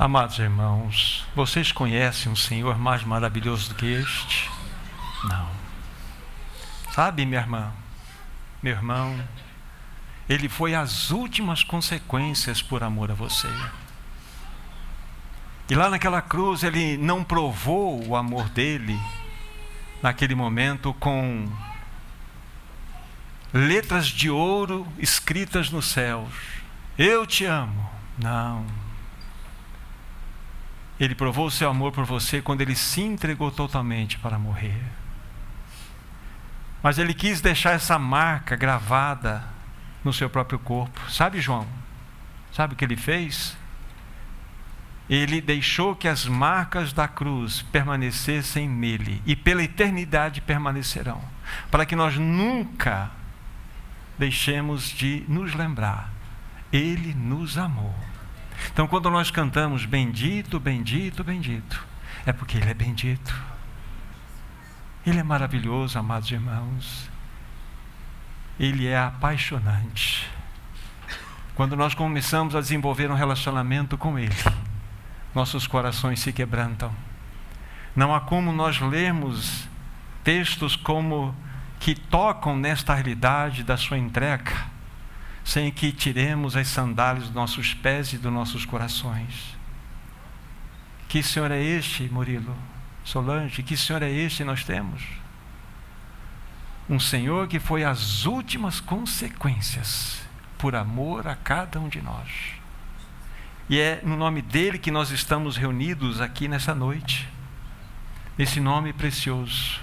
Amados irmãos, vocês conhecem um Senhor mais maravilhoso do que este? Não. Sabe, minha irmã, meu irmão, Ele foi às últimas consequências por amor a você. E lá naquela cruz, Ele não provou o amor dEle, naquele momento, com letras de ouro escritas nos céus. Eu te amo. Não. Ele provou o seu amor por você quando Ele se entregou totalmente para morrer. Mas Ele quis deixar essa marca gravada no seu próprio corpo. Sabe, João? Sabe o que Ele fez? Ele deixou que as marcas da cruz permanecessem nele, e pela eternidade permanecerão, para que nós nunca deixemos de nos lembrar. Ele nos amou. Então, quando nós cantamos bendito, bendito, bendito, é porque Ele é bendito. Ele é maravilhoso, amados irmãos. Ele é apaixonante. Quando nós começamos a desenvolver um relacionamento com Ele, nossos corações se quebrantam. Não há como nós lermos textos como que tocam nesta realidade da sua entrega, sem que tiremos as sandálias dos nossos pés e dos nossos corações. Que Senhor é este, Murilo, Solange? Que Senhor é este nós temos? Um Senhor que foi às últimas consequências por amor a cada um de nós. E é no nome dEle que nós estamos reunidos aqui nessa noite, nesse nome precioso.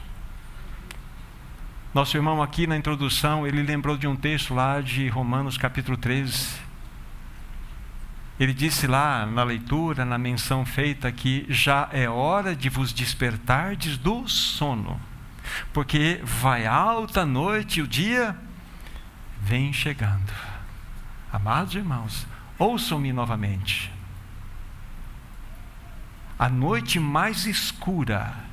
Nosso irmão aqui na introdução, ele lembrou de um texto lá de Romanos capítulo 13. Ele disse lá na leitura, na menção feita, que já é hora de vos despertardes do sono, porque vai alta a noite e o dia vem chegando. Amados irmãos, ouçam-me novamente. A noite mais escura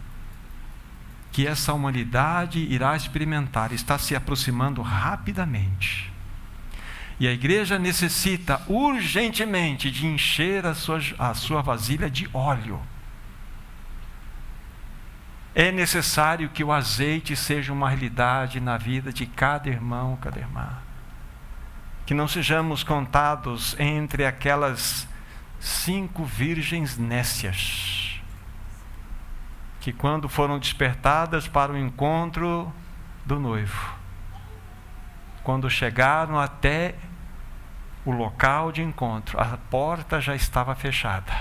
que essa humanidade irá experimentar está se aproximando rapidamente. E a igreja necessita urgentemente de encher a sua vasilha de óleo. É necessário que o azeite seja uma realidade na vida de cada irmão, cada irmã. Que não sejamos contados entre aquelas 5 virgens nécias, que quando foram despertadas para o encontro do noivo, quando chegaram até o local de encontro, a porta já estava fechada.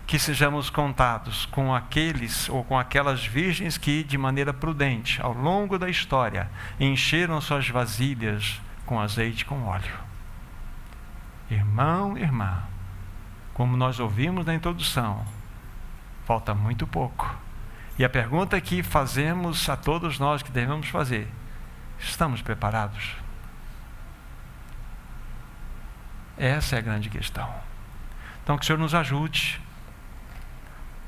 Que sejamos contados com aqueles ou com aquelas virgens que, de maneira prudente, ao longo da história, encheram suas vasilhas com azeite e com óleo. Irmão, irmã, como nós ouvimos na introdução, falta muito pouco. E a pergunta que fazemos a todos nós que devemos fazer: estamos preparados? Essa é a grande questão. Então, que o Senhor nos ajude,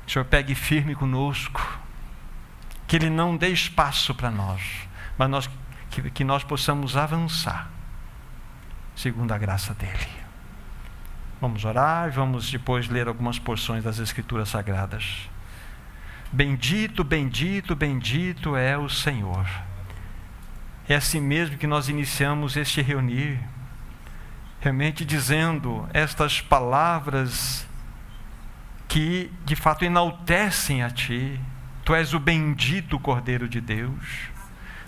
que o Senhor pegue firme conosco, que Ele não dê espaço para nós, mas que nós possamos avançar segundo a graça dEle. Vamos orar, vamos depois ler algumas porções das Escrituras Sagradas. Bendito, bendito, bendito é o Senhor. É assim mesmo que nós iniciamos este reunir, realmente dizendo estas palavras que de fato enaltecem a Ti. Tu és o bendito Cordeiro de Deus,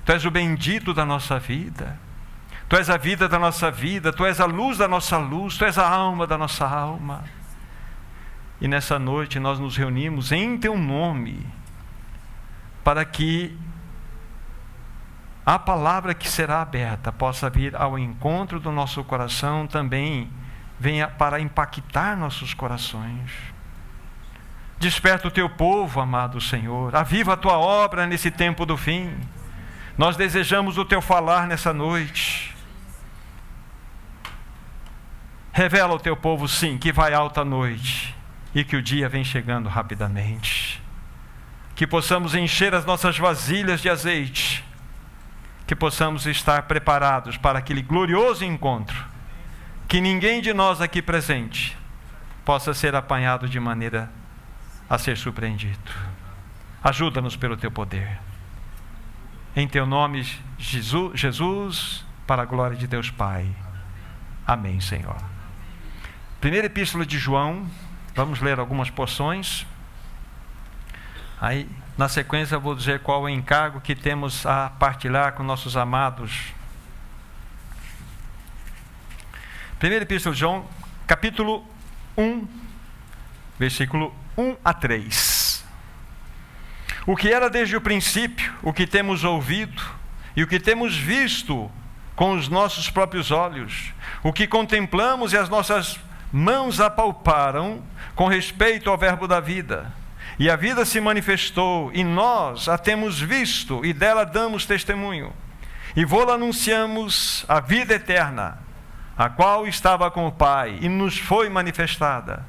Tu és o bendito da nossa vida, Tu és a vida da nossa vida, Tu és a luz da nossa luz, Tu és a alma da nossa alma. E nessa noite nós nos reunimos em Teu nome, para que a palavra que será aberta possa vir ao encontro do nosso coração, também venha para impactar nossos corações. Desperta o Teu povo, amado Senhor, aviva a Tua obra nesse tempo do fim. Nós desejamos o Teu falar nessa noite. Revela ao Teu povo, sim, que vai alta a noite e que o dia vem chegando rapidamente. Que possamos encher as nossas vasilhas de azeite, que possamos estar preparados para aquele glorioso encontro, que ninguém de nós aqui presente possa ser apanhado de maneira a ser surpreendido. Ajuda-nos pelo teu poder. Em teu nome, Jesus, para a glória de Deus Pai. Amém, Senhor. Primeira epístola de João, vamos ler algumas porções. Aí, na sequência, eu vou dizer qual é o encargo que temos a partilhar com nossos amados. Primeira epístola de João, capítulo 1, versículo 1 a 3. O que era desde o princípio, o que temos ouvido e o que temos visto com os nossos próprios olhos, o que contemplamos e as nossas mãos apalparam com respeito ao verbo da vida. E a vida se manifestou, e nós a temos visto, e dela damos testemunho. E vô-la anunciamos a vida eterna, a qual estava com o Pai, e nos foi manifestada.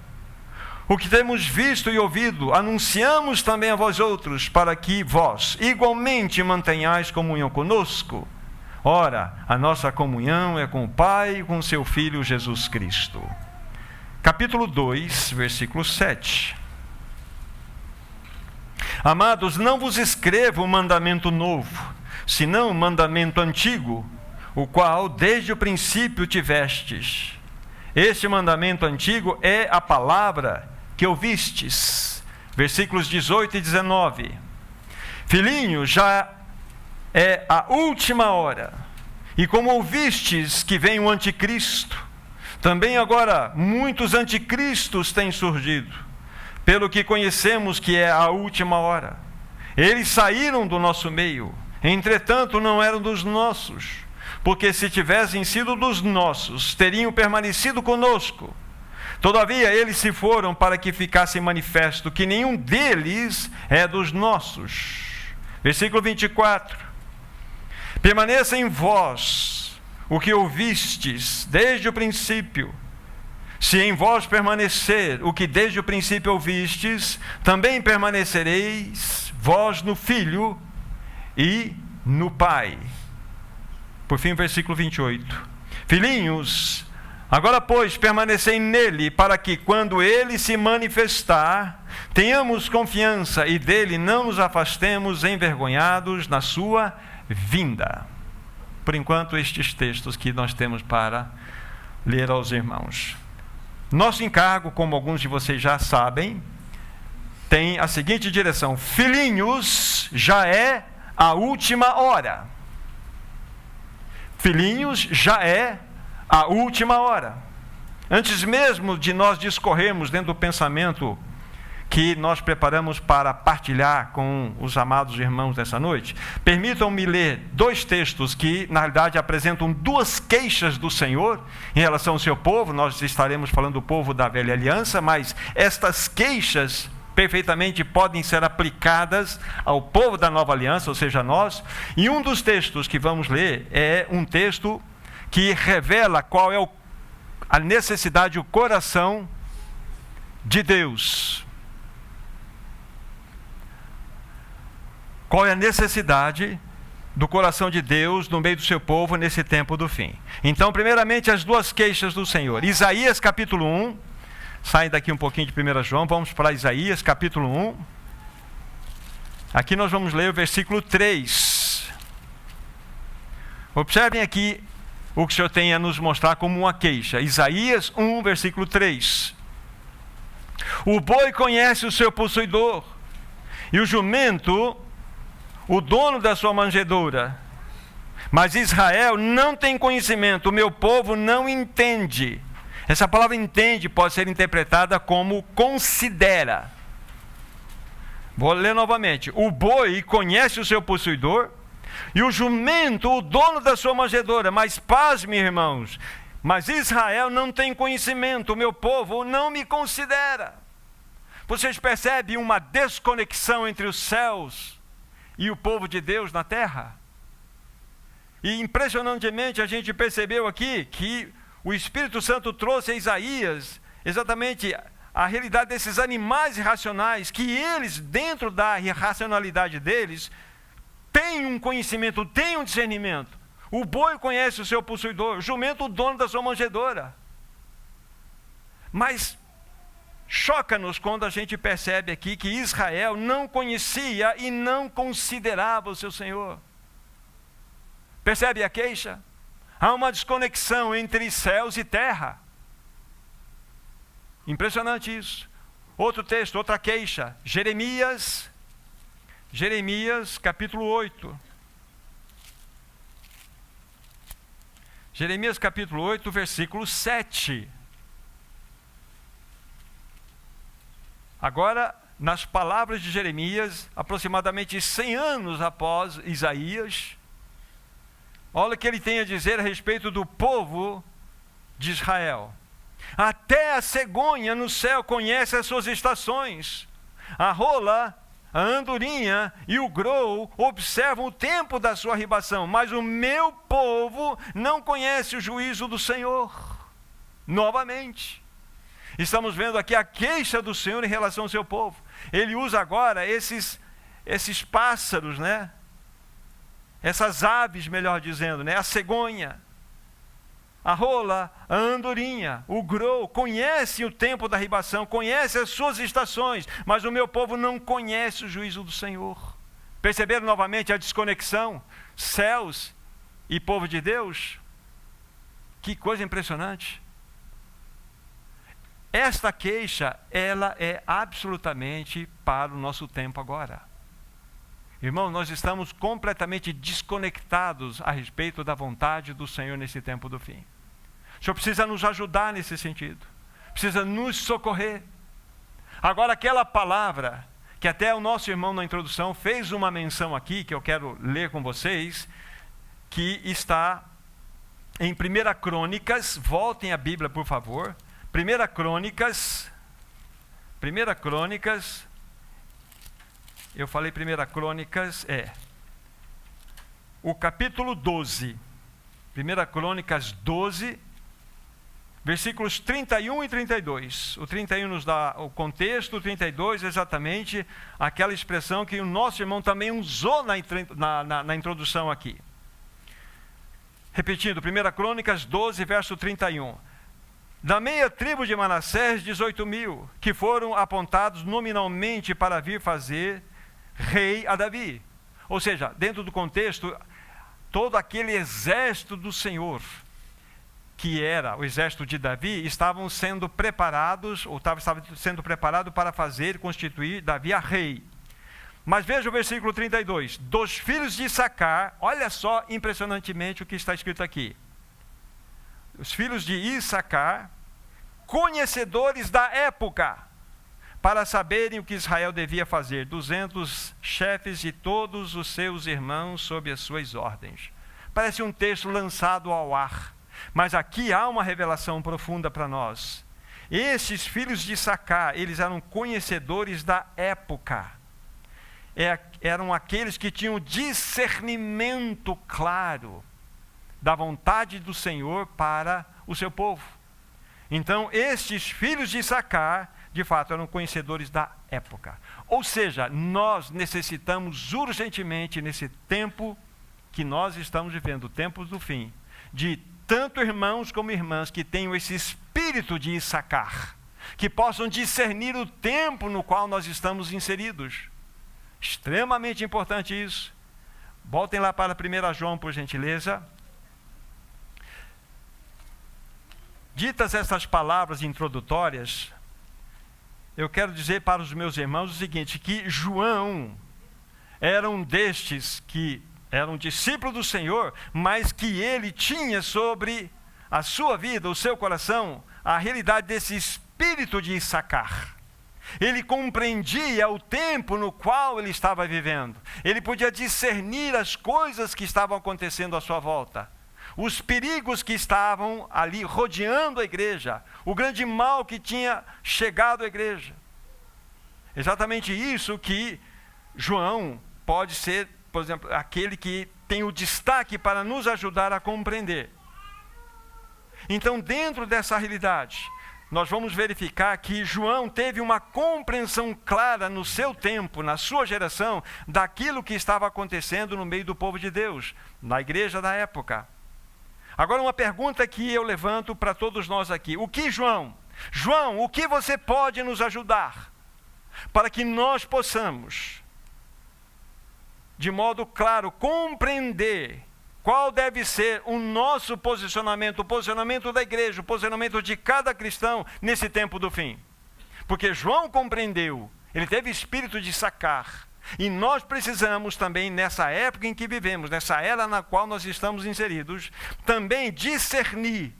O que temos visto e ouvido, anunciamos também a vós outros, para que vós igualmente mantenhais comunhão conosco. Ora, a nossa comunhão é com o Pai e com seu Filho Jesus Cristo. Capítulo 2, versículo 7. Amados, não vos escrevo um mandamento novo, senão um mandamento antigo, o qual desde o princípio tivestes. Este mandamento antigo é a palavra que ouvistes. Versículos 18 e 19. Filhinhos, já é a última hora, e como ouvistes que vem o anticristo, também agora muitos anticristos têm surgido, pelo que conhecemos que é a última hora. Eles saíram do nosso meio, entretanto não eram dos nossos, porque se tivessem sido dos nossos, teriam permanecido conosco. Todavia eles se foram para que ficasse manifesto que nenhum deles é dos nossos. Versículo 24. Permaneça em vós o que ouvistes desde o princípio. Se em vós permanecer o que desde o princípio ouvistes, também permanecereis vós no Filho e no Pai. Por fim, versículo 28. Filhinhos, agora, pois, permanecei nele, para que, quando ele se manifestar, tenhamos confiança e dele não nos afastemos envergonhados na sua vinda. Por enquanto, estes textos que nós temos para ler aos irmãos. Nosso encargo, como alguns de vocês já sabem, tem a seguinte direção: filhinhos, já é a última hora. Filhinhos, já é a última hora. Antes mesmo de nós discorrermos dentro do pensamento que nós preparamos para partilhar com os amados irmãos nessa noite, permitam-me ler dois textos que, na realidade, apresentam duas queixas do Senhor em relação ao seu povo. Nós estaremos falando do povo da velha aliança, mas estas queixas perfeitamente podem ser aplicadas ao povo da nova aliança, ou seja, nós. E um dos textos que vamos ler é um texto que revela qual é a necessidade, o coração de Deus. Qual é a necessidade do coração de Deus no meio do seu povo nesse tempo do fim? Então, primeiramente, as duas queixas do Senhor. Isaías capítulo 1, saem daqui um pouquinho de 1 João, vamos para Isaías capítulo 1. Aqui nós vamos ler o versículo 3. Observem aqui o que o Senhor tem a nos mostrar como uma queixa. Isaías 1, versículo 3. O boi conhece o seu possuidor, e o jumento o dono da sua manjedoura. Mas Israel não tem conhecimento, o meu povo não entende. Essa palavra entende pode ser interpretada como considera. Vou ler novamente. O boi conhece o seu possuidor, e o jumento o dono da sua manjedoura. Mas pasme, irmãos, mas Israel não tem conhecimento, o meu povo não me considera. Vocês percebem uma desconexão entre os céus e o povo de Deus na terra? E impressionantemente a gente percebeu aqui que o Espírito Santo trouxe a Isaías exatamente a realidade desses animais irracionais, que eles, dentro da irracionalidade deles, têm um conhecimento, têm um discernimento. O boi conhece o seu possuidor, o jumento o dono da sua manjedoura. Mas choca-nos quando a gente percebe aqui que Israel não conhecia e não considerava o seu Senhor. Percebe a queixa? Há uma desconexão entre céus e terra. Impressionante isso. Outro texto, outra queixa. Jeremias capítulo 8. Jeremias capítulo 8, versículo 7. Agora, nas palavras de Jeremias, aproximadamente 100 anos após Isaías, olha o que ele tem a dizer a respeito do povo de Israel. Até a cegonha no céu conhece as suas estações. A rola, a andorinha e o grou observam o tempo da sua arribação, mas o meu povo não conhece o juízo do Senhor. Novamente, estamos vendo aqui a queixa do Senhor em relação ao seu povo. Ele usa agora esses pássaros, né? Essas aves, melhor dizendo, né? A cegonha, a rola, a andorinha, o grou, conhece o tempo da arribação, conhece as suas estações, mas o meu povo não conhece o juízo do Senhor. Perceberam novamente a desconexão? Céus e povo de Deus? Que coisa impressionante. Esta queixa, ela é absolutamente para o nosso tempo agora. Irmão, nós estamos completamente desconectados a respeito da vontade do Senhor nesse tempo do fim. O Senhor precisa nos ajudar nesse sentido. Precisa nos socorrer. Agora, aquela palavra que até o nosso irmão na introdução fez uma menção aqui, que eu quero ler com vocês, que está em 1 Crônicas, voltem a Bíblia, por favor. 1 Crônicas, eu falei 1 Crônicas, o capítulo 12, 1 Crônicas 12, versículos 31 e 32. O 31 nos dá o contexto, o 32 exatamente aquela expressão que o nosso irmão também usou na introdução aqui. Repetindo, 1 Crônicas 12, verso 31. Da meia tribo de Manassés, 18.000, que foram apontados nominalmente para vir fazer rei a Davi. Ou seja, dentro do contexto, todo aquele exército do Senhor, que era o exército de Davi, estavam sendo preparados, ou estava sendo preparado para fazer, constituir Davi a rei. Mas veja o versículo 32. Dos filhos de Issacar, olha só impressionantemente o que está escrito aqui. Os filhos de Issacar, conhecedores da época, para saberem o que Israel devia fazer, 200 chefes de todos os seus irmãos sob as suas ordens. Parece um texto lançado ao ar, mas aqui há uma revelação profunda para nós. Esses filhos de Issacar, eles eram conhecedores da época. Eram aqueles que tinham discernimento claro da vontade do Senhor para o seu povo. Então, estes filhos de Issacar, de fato, eram conhecedores da época. Ou seja, nós necessitamos urgentemente, nesse tempo que nós estamos vivendo, o tempo do fim, de tanto irmãos como irmãs que tenham esse espírito de Issacar, que possam discernir o tempo no qual nós estamos inseridos. Extremamente importante isso. Voltem lá para 1 João, por gentileza. Ditas essas palavras introdutórias, eu quero dizer para os meus irmãos o seguinte, que João era um destes que era um discípulo do Senhor, mas que ele tinha sobre a sua vida, o seu coração, a realidade desse espírito de Issacar. Ele compreendia o tempo no qual ele estava vivendo. Ele podia discernir as coisas que estavam acontecendo à sua volta. Os perigos que estavam ali rodeando a igreja, o grande mal que tinha chegado à igreja. Exatamente isso que João pode ser, por exemplo, aquele que tem o destaque para nos ajudar a compreender. Então, dentro dessa realidade, nós vamos verificar que João teve uma compreensão clara no seu tempo, na sua geração, daquilo que estava acontecendo no meio do povo de Deus, na igreja da época. Agora, uma pergunta que eu levanto para todos nós aqui. O que João, João, o que você pode nos ajudar para que nós possamos, de modo claro, compreender qual deve ser o nosso posicionamento, o posicionamento da igreja, o posicionamento de cada cristão nesse tempo do fim? Porque João compreendeu, ele teve espírito de sacar. E nós precisamos também, nessa época em que vivemos, nessa era na qual nós estamos inseridos, também discernir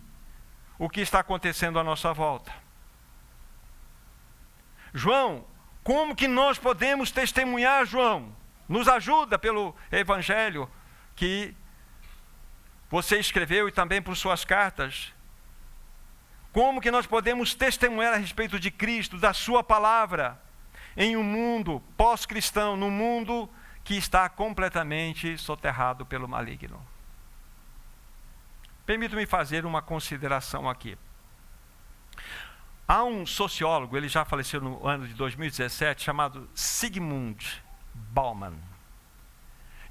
o que está acontecendo à nossa volta. João, como que nós podemos testemunhar, João? Nos ajuda pelo evangelho que você escreveu e também por suas cartas. Como que nós podemos testemunhar a respeito de Cristo, da sua palavra, em um mundo pós-cristão, num mundo que está completamente soterrado pelo maligno? Permita-me fazer uma consideração aqui. Há um sociólogo, ele já faleceu no ano de 2017, chamado Zygmunt Bauman.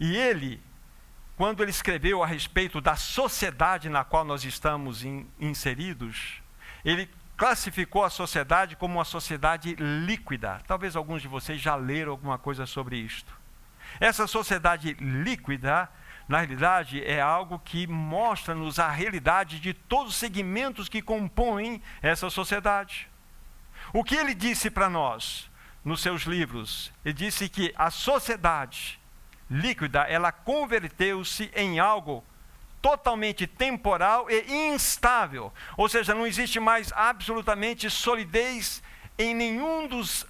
E ele, quando ele escreveu a respeito da sociedade na qual nós estamos inseridos, ele classificou a sociedade como uma sociedade líquida. Talvez alguns de vocês já leram alguma coisa sobre isto. Essa sociedade líquida, na realidade, é algo que mostra-nos a realidade de todos os segmentos que compõem essa sociedade. O que ele disse para nós nos seus livros? Ele disse que a sociedade líquida, ela converteu-se em algo totalmente temporal e instável. Ou seja, não existe mais absolutamente solidez em nenhum dos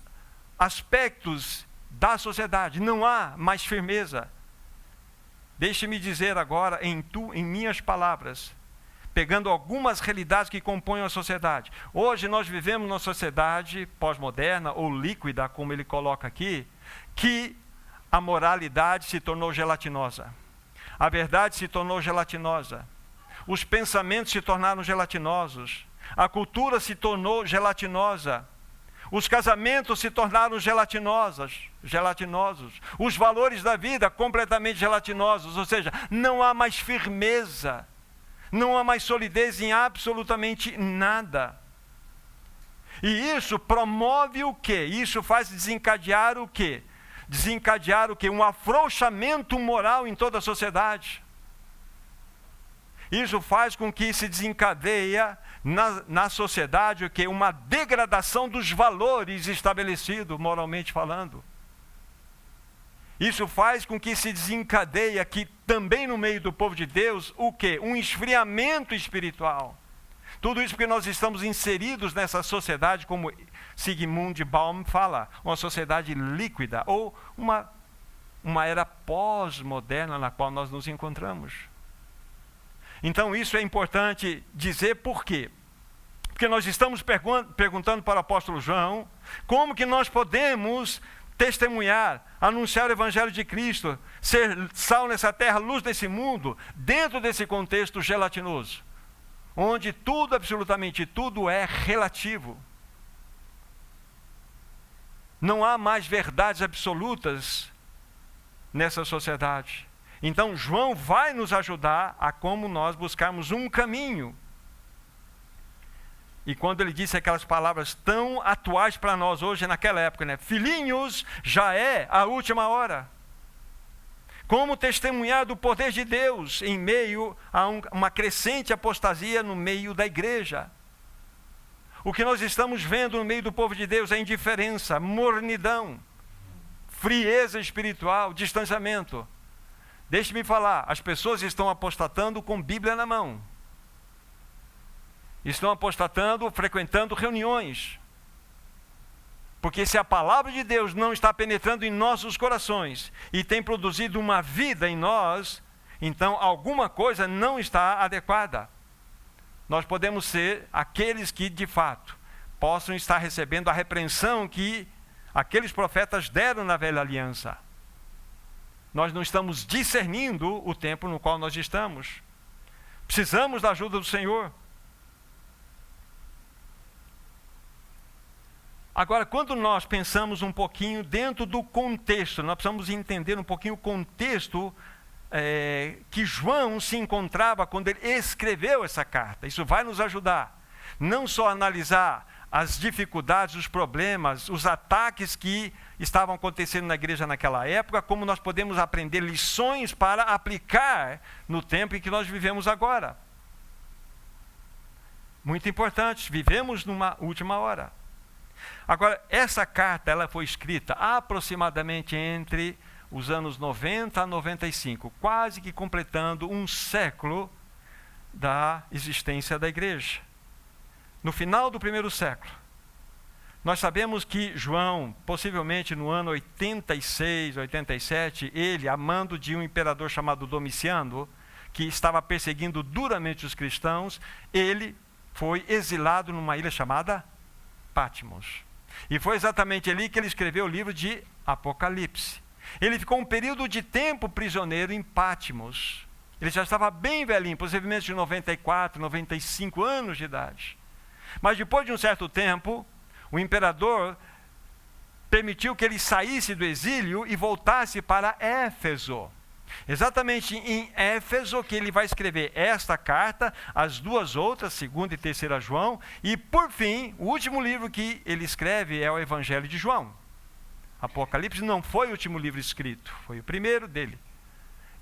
aspectos da sociedade. Não há mais firmeza. Deixe-me dizer agora em minhas palavras, pegando algumas realidades que compõem a sociedade. Hoje nós vivemos numa sociedade pós-moderna ou líquida, como ele coloca aqui, que a moralidade se tornou gelatinosa. A verdade se tornou gelatinosa. Os pensamentos se tornaram gelatinosos. A cultura se tornou gelatinosa. Os casamentos se tornaram gelatinosos. Os valores da vida completamente gelatinosos. Ou seja, não há mais firmeza. Não há mais solidez em absolutamente nada. E isso promove o quê? Isso faz desencadear o quê? Desencadear o quê? Um afrouxamento moral em toda a sociedade. Isso faz com que se desencadeia na sociedade o quê? Uma degradação dos valores estabelecidos, moralmente falando. Isso faz com que se desencadeie aqui também no meio do povo de Deus o quê? Um esfriamento espiritual. Tudo isso porque nós estamos inseridos nessa sociedade, como Zygmunt Bauman fala, uma sociedade líquida, ou uma era pós-moderna na qual nós nos encontramos. Então isso é importante dizer por quê? Porque nós estamos perguntando para o apóstolo João, como que nós podemos testemunhar, anunciar o evangelho de Cristo, ser sal nessa terra, luz nesse mundo, dentro desse contexto gelatinoso, onde tudo, absolutamente tudo é relativo. Não há mais verdades absolutas nessa sociedade. Então, João vai nos ajudar a como nós buscarmos um caminho. E quando ele disse aquelas palavras tão atuais para nós hoje, naquela época, né? Filhinhos, já é a última hora. Como testemunhar do poder de Deus em meio a uma crescente apostasia no meio da igreja? O que nós estamos vendo no meio do povo de Deus é indiferença, mornidão, frieza espiritual, distanciamento. Deixe-me falar, as pessoas estão apostatando com Bíblia na mão. Estão apostatando, frequentando reuniões. Porque se a palavra de Deus não está penetrando em nossos corações e tem produzido uma vida em nós, então alguma coisa não está adequada. Nós podemos ser aqueles que, de fato, possam estar recebendo a repreensão que aqueles profetas deram na velha aliança. Nós não estamos discernindo o tempo no qual nós estamos. Precisamos da ajuda do Senhor. Agora, quando nós pensamos um pouquinho dentro do contexto, nós precisamos entender um pouquinho o contexto que João se encontrava quando ele escreveu essa carta. Isso vai nos ajudar. não só analisar as dificuldades, os problemas, os ataques que estavam acontecendo na igreja naquela época, como nós podemos aprender lições para aplicar no tempo em que nós vivemos agora. Muito importante, vivemos numa última hora. Agora, essa carta ela foi escrita aproximadamente entre os anos 90 a 95, quase que completando um século da existência da igreja. No final do primeiro século, nós sabemos que João, possivelmente no ano 86, 87, ele, a mando de um imperador chamado Domiciano, que estava perseguindo duramente os cristãos, ele foi exilado numa ilha chamada Patmos. E foi exatamente ali que ele escreveu o livro de Apocalipse. Ele ficou um período de tempo prisioneiro em Patmos. Ele já estava bem velhinho, possivelmente de 94, 95 anos de idade. Mas depois de um certo tempo, o imperador permitiu que ele saísse do exílio e voltasse para Éfeso. Exatamente em Éfeso que ele vai escrever esta carta, as duas outras, 2ª e 3ª João, e por fim, o último livro que ele escreve é o Evangelho de João. Apocalipse não foi o último livro escrito, foi o primeiro dele.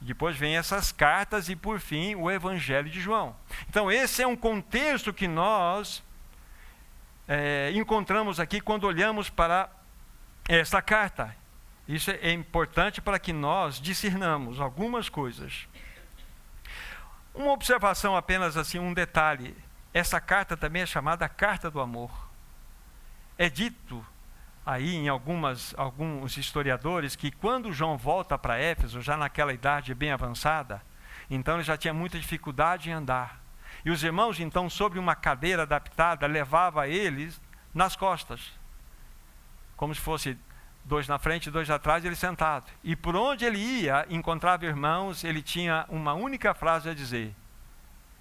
Depois vem essas cartas e por fim o Evangelho de João. Então esse é um contexto que nós encontramos aqui quando olhamos para esta carta. Isso é importante para que nós discernamos algumas coisas. Uma observação apenas assim, um detalhe. Essa carta também é chamada Carta do Amor. É dito aí em alguns historiadores que quando João volta para Éfeso, já naquela idade bem avançada, então ele já tinha muita dificuldade em andar. E os irmãos, então, sobre uma cadeira adaptada, levavam eles nas costas, como se fosse 2 na frente e 2 atrás, ele sentado. E por onde ele ia, encontrava irmãos, ele tinha uma única frase a dizer,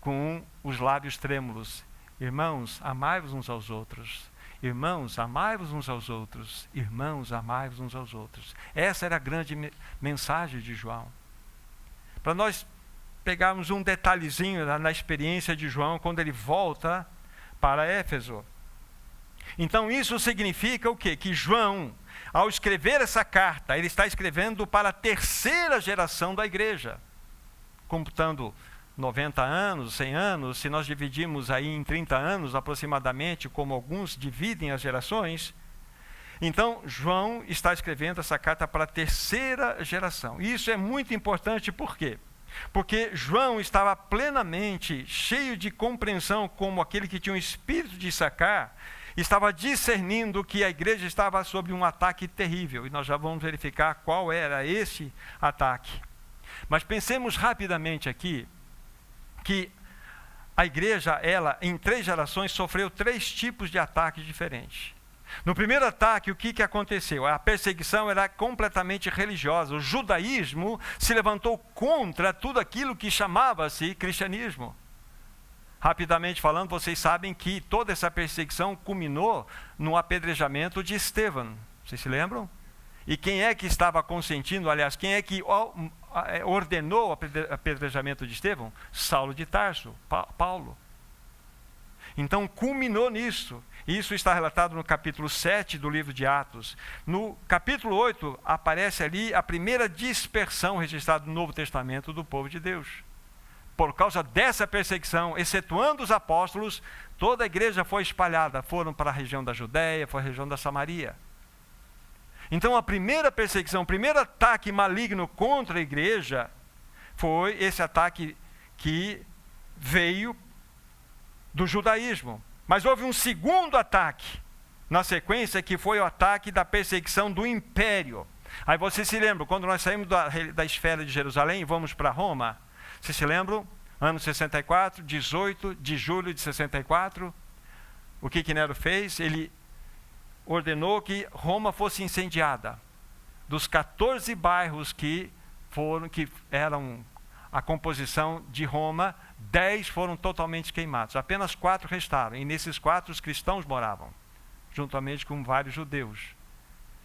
com os lábios trêmulos: irmãos, amai-vos uns aos outros. Irmãos, amai-vos uns aos outros. Irmãos, amai-vos uns aos outros. Essa era a grande mensagem de João. Para nós pegarmos um detalhezinho na experiência de João, quando ele volta para Éfeso. Então isso significa o quê? Que João, ao escrever essa carta, ele está escrevendo para a 3ª geração da igreja. Computando 90 anos, 100 anos, se nós dividimos aí em 30 anos aproximadamente, como alguns dividem as gerações, então João está escrevendo essa carta para a 3ª geração. E isso é muito importante, por quê? Porque João estava plenamente cheio de compreensão, como aquele que tinha um espírito de Issacar, estava discernindo que a igreja estava sob um ataque terrível. E nós já vamos verificar qual era esse ataque. Mas pensemos rapidamente aqui, que a igreja, ela, em 3 gerações, sofreu 3 tipos de ataques diferentes. No primeiro ataque, o que aconteceu? A perseguição era completamente religiosa. O judaísmo se levantou contra tudo aquilo que chamava-se cristianismo. Rapidamente falando, vocês sabem que toda essa perseguição culminou no apedrejamento de Estevão. Vocês se lembram? E quem é que estava consentindo, aliás, quem é que ordenou o apedrejamento de Estevão? Saulo de Tarso, Paulo. Então culminou nisso. Isso está relatado no capítulo 7 do livro de Atos. No capítulo 8 aparece ali a primeira dispersão registrada no Novo Testamento do povo de Deus. Por causa dessa perseguição, excetuando os apóstolos, toda a igreja foi espalhada. Foram para a região da Judéia, para a região da Samaria. Então a primeira perseguição, o primeiro ataque maligno contra a igreja foi esse ataque que veio do judaísmo. Mas houve um segundo ataque na sequência, que foi o ataque da perseguição do império. Aí vocês se lembram, quando nós saímos da esfera de Jerusalém e vamos para Roma, vocês se lembram? Ano 64, 18 de julho de 64, o que Nero fez? Ele ordenou que Roma fosse incendiada. Dos 14 bairros que eram a composição de Roma, 10 foram totalmente queimados. Apenas 4 restaram. E nesses 4 os cristãos moravam, juntamente com vários judeus.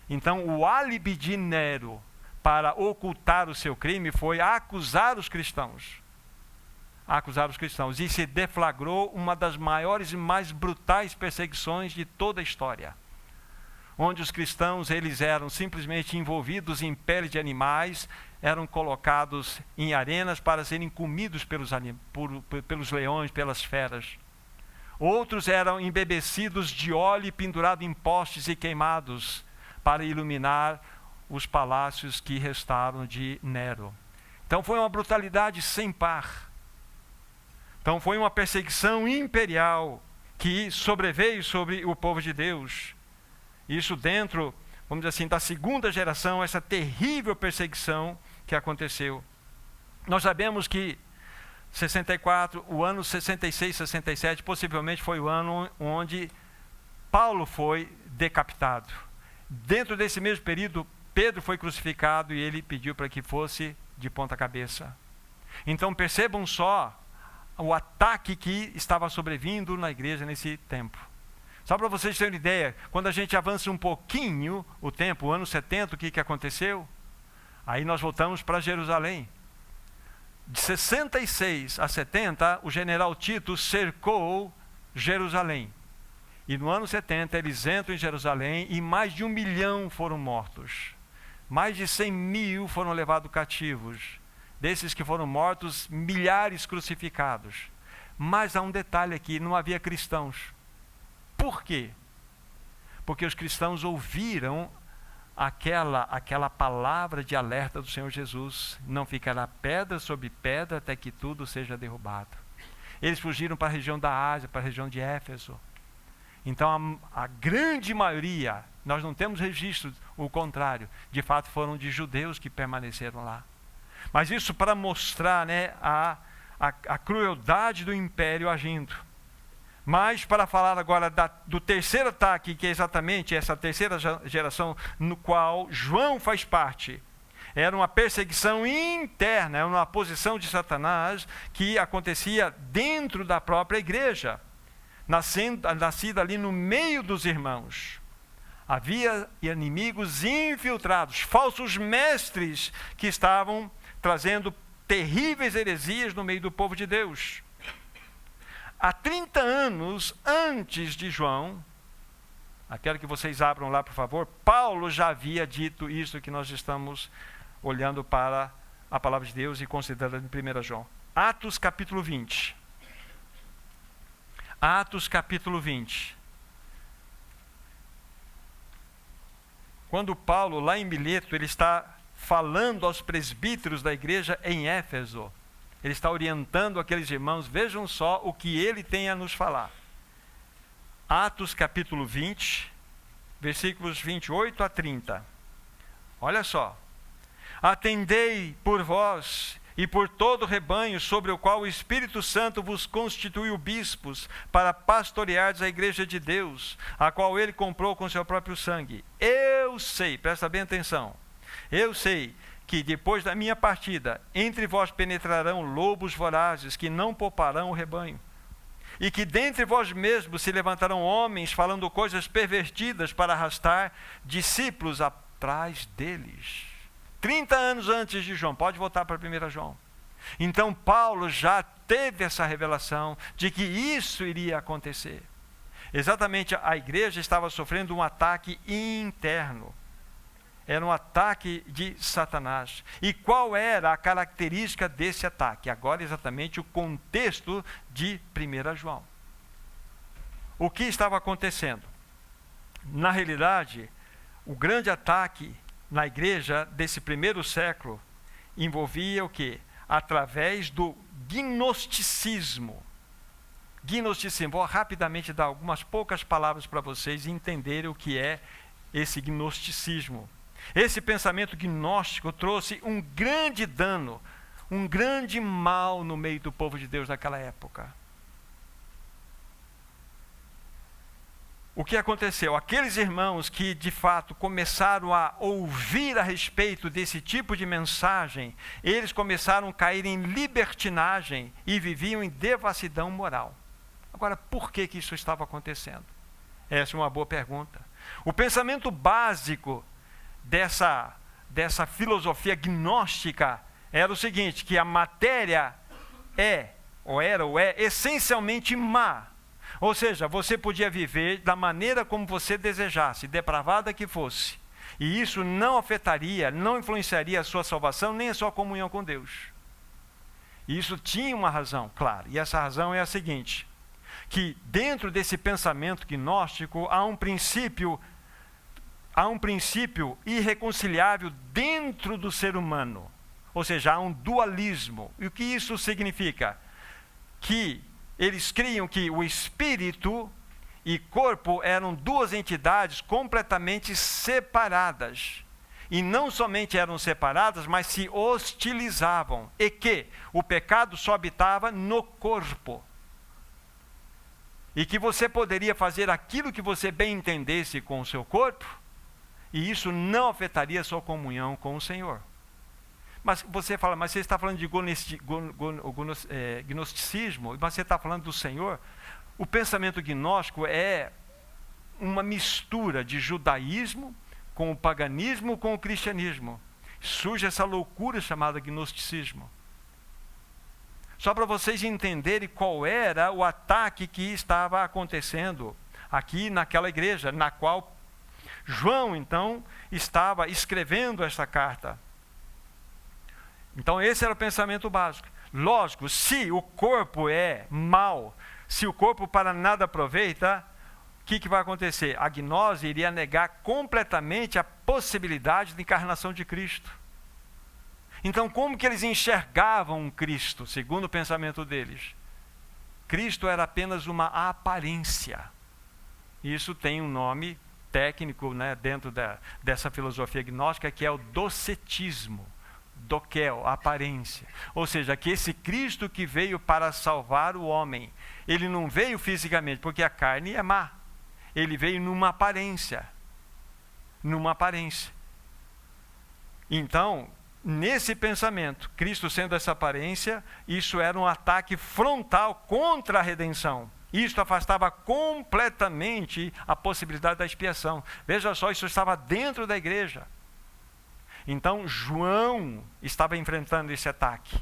Então o álibi de Nero para ocultar o seu crime foi acusar os cristãos. a acusar os cristãos. E se deflagrou uma das maiores e mais brutais perseguições de toda a história, onde os cristãos eles eram simplesmente envolvidos em pele de animais, eram colocados em arenas para serem comidos pelos leões, pelas feras. Outros eram embebecidos de óleo e pendurados em postes e queimados para iluminar os palácios que restaram de Nero. Então foi uma brutalidade sem par. Então foi uma perseguição imperial que sobreveio sobre o povo de Deus. Isso dentro, vamos dizer assim, da segunda geração, essa terrível perseguição que aconteceu. Nós sabemos que 64, o ano 66, 67, possivelmente foi o ano onde Paulo foi decapitado. Dentro desse mesmo período, Pedro foi crucificado e ele pediu para que fosse de ponta cabeça. Então percebam só o ataque que estava sobrevindo na igreja nesse tempo. Só para vocês terem uma ideia, quando a gente avança um pouquinho o tempo, o ano 70, o que aconteceu? Aí nós voltamos para Jerusalém. De 66 a 70, o general Tito cercou Jerusalém. E no ano 70 eles entram em Jerusalém e mais de 1 milhão foram mortos. Mais de 100 mil foram levados cativos. Desses que foram mortos, milhares crucificados. Mas há um detalhe aqui, não havia cristãos. Por quê? Porque os cristãos ouviram aquela palavra de alerta do Senhor Jesus: não ficará pedra sobre pedra até que tudo seja derrubado. Eles fugiram para a região da Ásia, para a região de Éfeso. Então a grande maioria, nós não temos registro, o contrário, de fato foram de judeus que permaneceram lá. Mas isso para mostrar, né, a crueldade do império agindo. Mas para falar agora do terceiro ataque, que é exatamente essa terceira geração no qual João faz parte, era uma perseguição interna, era uma posição de Satanás que acontecia dentro da própria igreja, nascida ali no meio dos irmãos. Havia inimigos infiltrados, falsos mestres que estavam trazendo terríveis heresias no meio do povo de Deus. Há 30 anos antes de João, quero que vocês abram lá, por favor, Paulo já havia dito isso que nós estamos olhando para a palavra de Deus e considerando em 1 João. Atos capítulo 20. Atos capítulo 20. Quando Paulo, lá em Mileto, ele está falando aos presbíteros da igreja em Éfeso. Ele está orientando aqueles irmãos, vejam só o que ele tem a nos falar. Atos capítulo 20, versículos 28 a 30. Olha só. Atendei por vós e por todo o rebanho sobre o qual o Espírito Santo vos constituiu bispos, para pastoreardes a igreja de Deus, a qual ele comprou com seu próprio sangue. Eu sei, presta bem atenção, eu sei que depois da minha partida, entre vós penetrarão lobos vorazes, que não pouparão o rebanho. E que dentre vós mesmos se levantarão homens, falando coisas pervertidas, para arrastar discípulos atrás deles. 30 anos antes de João, pode voltar para 1 João. Então Paulo já teve essa revelação de que isso iria acontecer. Exatamente, a igreja estava sofrendo um ataque interno. Era um ataque de Satanás. E qual era a característica desse ataque? Agora exatamente o contexto de 1 João. O que estava acontecendo? Na realidade, o grande ataque na igreja desse primeiro século envolvia o quê? Através do gnosticismo. Gnosticismo. Vou rapidamente dar algumas poucas palavras para vocês entenderem o que é esse gnosticismo. Esse pensamento gnóstico trouxe um grande dano, um grande mal no meio do povo de Deus naquela época. O que aconteceu? Aqueles irmãos que de fato começaram a ouvir a respeito desse tipo de mensagem, eles começaram a cair em libertinagem e viviam em devassidão moral. Agora, por que isso estava acontecendo? Essa é uma boa pergunta. O pensamento básico dessa filosofia gnóstica era o seguinte, que a matéria ou é essencialmente má. Ou seja, você podia viver da maneira como você desejasse, depravada que fosse. E isso não afetaria, não influenciaria a sua salvação, nem a sua comunhão com Deus. E isso tinha uma razão, claro. E essa razão é a seguinte, que dentro desse pensamento gnóstico há um princípio irreconciliável dentro do ser humano. Ou seja, há um dualismo. E o que isso significa? Que eles criam que o espírito e corpo eram duas entidades completamente separadas. E não somente eram separadas, mas se hostilizavam. E que o pecado só habitava no corpo. E que você poderia fazer aquilo que você bem entendesse com o seu corpo, e isso não afetaria a sua comunhão com o Senhor. Mas você fala, mas você está falando de gnosticismo, mas você está falando do Senhor? O pensamento gnóstico é uma mistura de judaísmo com o paganismo, com o cristianismo. Surge essa loucura chamada gnosticismo. Só para vocês entenderem qual era o ataque que estava acontecendo aqui naquela igreja, na qual João, então, estava escrevendo esta carta. Então, esse era o pensamento básico. Lógico, se o corpo é mau, se o corpo para nada aproveita, o que vai acontecer? A gnose iria negar completamente a possibilidade de encarnação de Cristo. Então, como que eles enxergavam Cristo, segundo o pensamento deles? Cristo era apenas uma aparência. Isso tem um nome técnico, né, dentro dessa filosofia gnóstica, que é o docetismo. Doquel, aparência. Ou seja, que esse Cristo que veio para salvar o homem, ele não veio fisicamente, porque a carne é má. Ele veio numa aparência. Numa aparência. Então, nesse pensamento, Cristo sendo essa aparência, isso era um ataque frontal contra a redenção. Isto afastava completamente a possibilidade da expiação. Veja só, isso estava dentro da igreja. Então, João estava enfrentando esse ataque.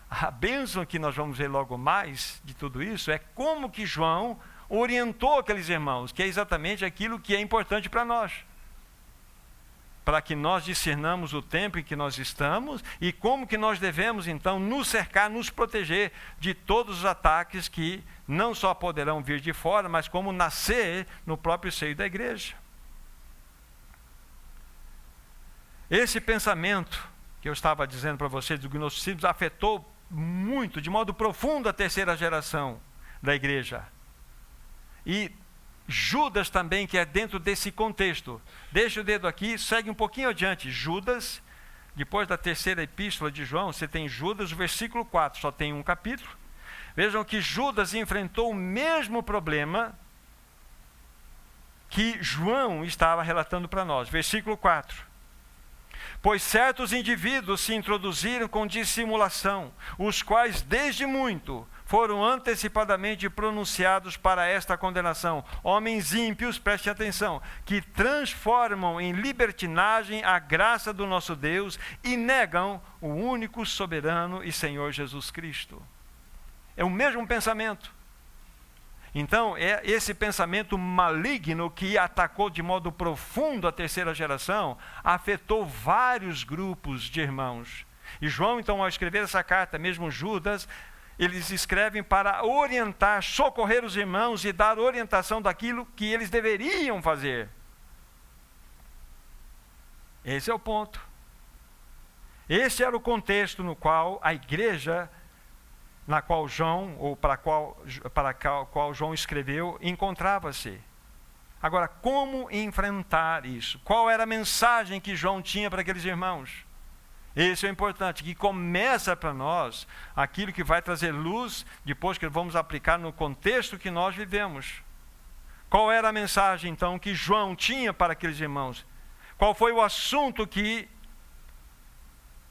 A bênção que nós vamos ver logo mais de tudo isso é como que João orientou aqueles irmãos, que é exatamente aquilo que é importante para nós. Para que nós discernamos o tempo em que nós estamos e como que nós devemos, então, nos cercar, nos proteger de todos os ataques que não só poderão vir de fora, mas como nascer no próprio seio da igreja. Esse pensamento que eu estava dizendo para vocês do gnosticismo afetou muito, de modo profundo, a terceira geração da igreja. E Judas também, que é dentro desse contexto. Deixa o dedo aqui, segue um pouquinho adiante. Judas, depois da terceira epístola de João, você tem Judas, o versículo 4, só tem um capítulo. Vejam que Judas enfrentou o mesmo problema que João estava relatando para nós. Versículo 4. Pois certos indivíduos se introduziram com dissimulação, os quais desde muito foram antecipadamente pronunciados para esta condenação. Homens ímpios, preste atenção, que transformam em libertinagem a graça do nosso Deus e negam o único soberano e Senhor Jesus Cristo. É o mesmo pensamento. Então, é esse pensamento maligno que atacou de modo profundo a terceira geração, afetou vários grupos de irmãos. E João, então, ao escrever essa carta, mesmo Judas, eles escrevem para orientar, socorrer os irmãos e dar orientação daquilo que eles deveriam fazer. Esse é o ponto. Esse era o contexto no qual a igreja, na qual João, ou para a qual João escreveu, encontrava-se. Agora, como enfrentar isso? Qual era a mensagem que João tinha para aqueles irmãos? Esse é o importante, que começa para nós aquilo que vai trazer luz, depois que vamos aplicar no contexto que nós vivemos. Qual era a mensagem, então, que João tinha para aqueles irmãos? Qual foi o assunto que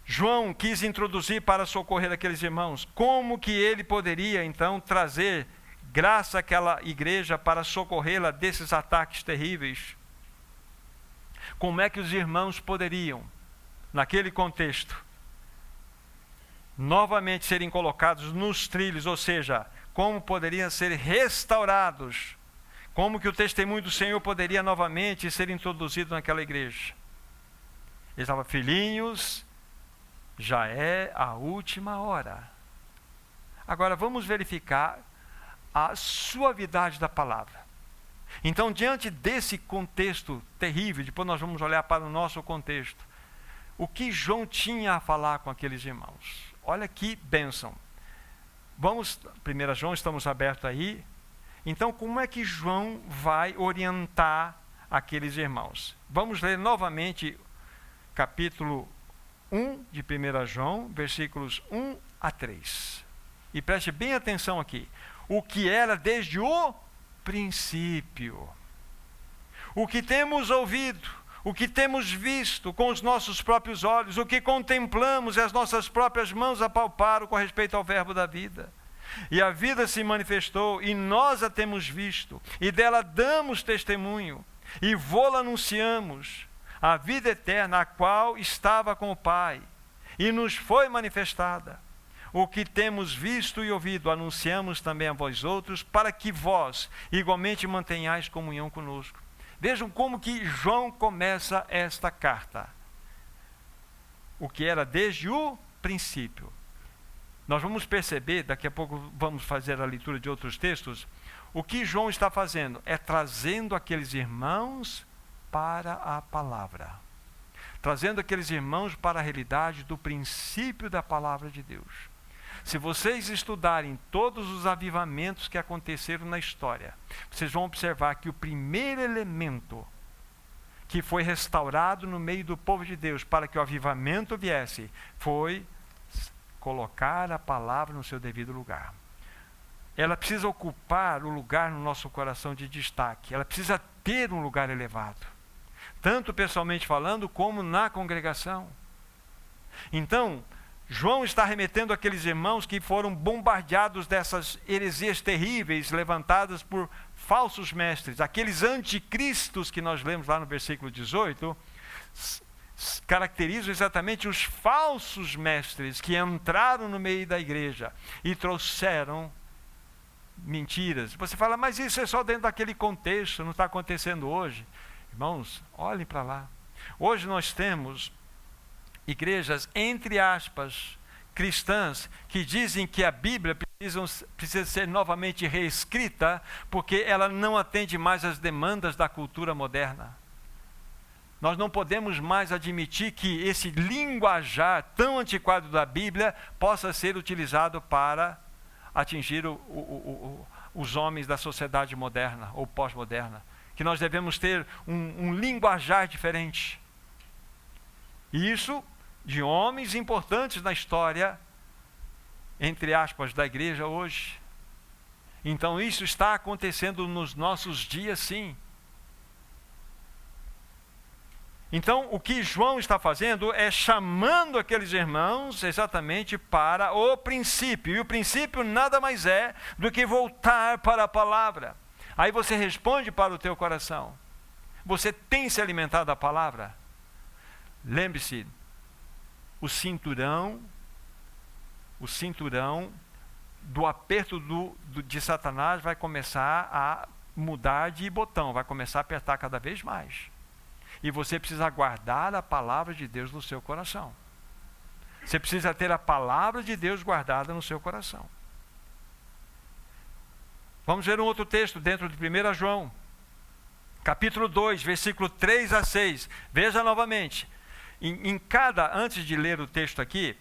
João quis introduzir para socorrer aqueles irmãos? Como que ele poderia, então, trazer graça àquela igreja para socorrê-la desses ataques terríveis? Como é que os irmãos poderiam, naquele contexto, novamente serem colocados nos trilhos, ou seja, como poderiam ser restaurados, como que o testemunho do Senhor poderia novamente ser introduzido naquela igreja. Ele estava: filhinhos, já é a última hora. Agora vamos verificar a suavidade da palavra. Então, diante desse contexto terrível, depois nós vamos olhar para o nosso contexto, o que João tinha a falar com aqueles irmãos? Olha que bênção. Vamos, 1 João, estamos abertos aí. Então, como é que João vai orientar aqueles irmãos? Vamos ler novamente capítulo 1 de 1 João, versículos 1 a 3. E preste bem atenção aqui. O que era desde o princípio, o que temos ouvido, o que temos visto com os nossos próprios olhos, o que contemplamos e as nossas próprias mãos apalparam com respeito ao verbo da vida. E a vida se manifestou, e nós a temos visto, e dela damos testemunho, e vô-la anunciamos, a vida eterna, a qual estava com o Pai, e nos foi manifestada. O que temos visto e ouvido, anunciamos também a vós outros, para que vós igualmente mantenhais comunhão conosco. Vejam como que João começa esta carta. O que era desde o princípio. Nós vamos perceber, daqui a pouco vamos fazer a leitura de outros textos, o que João está fazendo é trazendo aqueles irmãos para a palavra. Trazendo aqueles irmãos para a realidade do princípio da palavra de Deus. Se vocês estudarem todos os avivamentos que aconteceram na história, vocês vão observar que o primeiro elemento que foi restaurado no meio do povo de Deus para que o avivamento viesse, foi colocar a palavra no seu devido lugar. Ela precisa ocupar o lugar no nosso coração de destaque, ela precisa ter um lugar elevado, tanto pessoalmente falando, como na congregação. Então, João está remetendo àqueles irmãos que foram bombardeados dessas heresias terríveis levantadas por falsos mestres. Aqueles anticristos que nós lemos lá no versículo 18, caracterizam exatamente os falsos mestres que entraram no meio da igreja e trouxeram mentiras. Você fala: mas isso é só dentro daquele contexto, não está acontecendo hoje. Irmãos, olhem para lá. Hoje nós temos igrejas, entre aspas, cristãs, que dizem que a Bíblia precisa ser novamente reescrita, porque ela não atende mais às demandas da cultura moderna. Nós não podemos mais admitir que esse linguajar tão antiquado da Bíblia possa ser utilizado para atingir os homens da sociedade moderna ou pós-moderna. Que nós devemos ter um linguajar diferente. E isso de homens importantes na história, entre aspas, da igreja hoje. Então isso está acontecendo nos nossos dias, sim. Então o que João está fazendo é chamando aqueles irmãos exatamente para o princípio. E o princípio nada mais é do que voltar para a palavra. Aí você responde para o teu coração: você tem se alimentado da palavra? Lembre-se, o cinturão do aperto de Satanás vai começar a mudar de botão, vai começar a apertar cada vez mais. E você precisa guardar a palavra de Deus no seu coração. Você precisa ter a palavra de Deus guardada no seu coração. Vamos ver um outro texto dentro de 1 João, capítulo 2, versículo 3 a 6. Veja novamente. Antes de ler o texto aqui,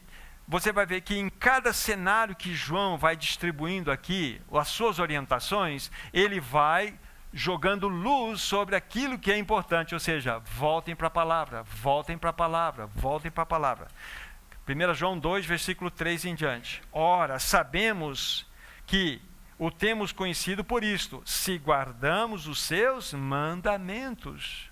você vai ver que em cada cenário que João vai distribuindo aqui, as suas orientações, ele vai jogando luz sobre aquilo que é importante, ou seja, voltem para a palavra, voltem para a palavra, voltem para a palavra. 1 João 2, versículo 3 em diante. Ora, sabemos que o temos conhecido por isto, se guardamos os seus mandamentos.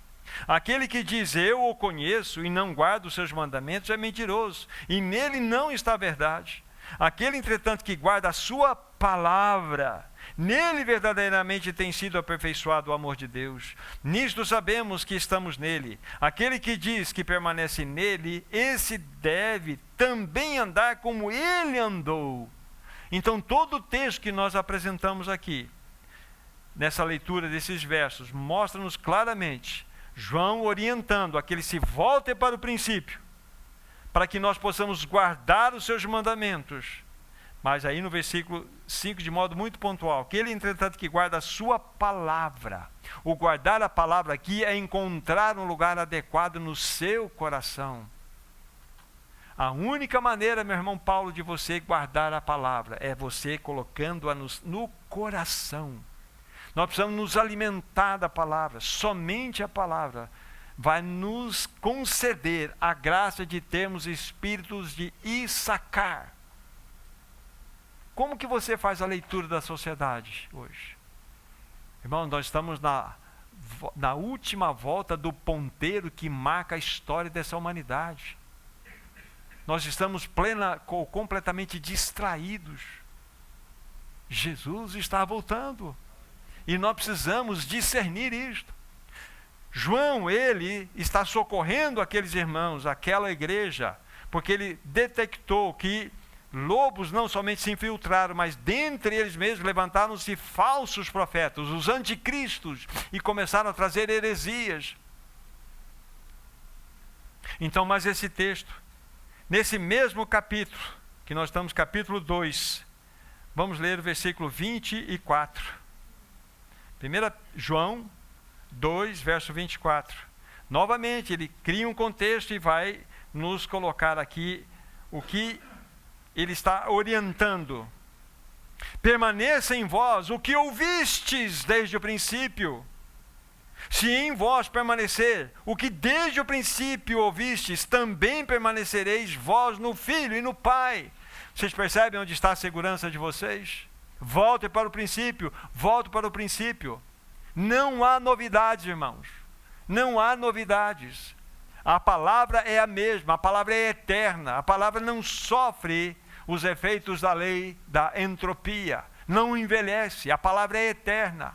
Aquele que diz eu o conheço e não guarda os seus mandamentos é mentiroso, e nele não está a verdade. Aquele, entretanto, que guarda a sua palavra, nele verdadeiramente tem sido aperfeiçoado o amor de Deus. Nisto sabemos que estamos nele. Aquele que diz que permanece nele, esse deve também andar como ele andou. Então, todo o texto que nós apresentamos aqui, nessa leitura desses versos, mostra-nos claramente João orientando a que ele se volte para o princípio, para que nós possamos guardar os seus mandamentos. Mas aí no versículo 5, de modo muito pontual, aquele, entretanto, que guarda a sua palavra. O guardar a palavra aqui é encontrar um lugar adequado no seu coração. A única maneira, meu irmão Paulo, de você guardar a palavra é você colocando-a no coração. Nós precisamos nos alimentar da palavra. Somente a palavra vai nos conceder a graça de termos espíritos de Issacar. Como que você faz a leitura da sociedade hoje? Irmão, nós estamos na última volta do ponteiro que marca a história dessa humanidade. Nós estamos completamente distraídos. Jesus está voltando. E nós precisamos discernir isto. João, ele está socorrendo aqueles irmãos, aquela igreja, porque ele detectou que lobos não somente se infiltraram, mas dentre eles mesmos levantaram-se falsos profetas, os anticristos, e começaram a trazer heresias. Então, mas esse texto, nesse mesmo capítulo, que nós estamos capítulo 2, vamos ler o versículo 24. 1 João 2, verso 24. Novamente, ele cria um contexto e vai nos colocar aqui o que ele está orientando. Permaneça em vós o que ouvistes desde o princípio. Se em vós permanecer o que desde o princípio ouvistes, também permanecereis vós no Filho e no Pai. Vocês percebem onde está a segurança de vocês? Volte para o princípio, volte para o princípio. Não há novidades, irmãos. Não há novidades. A palavra é a mesma, a palavra é eterna, a palavra não sofre os efeitos da lei da entropia, não envelhece, a palavra é eterna.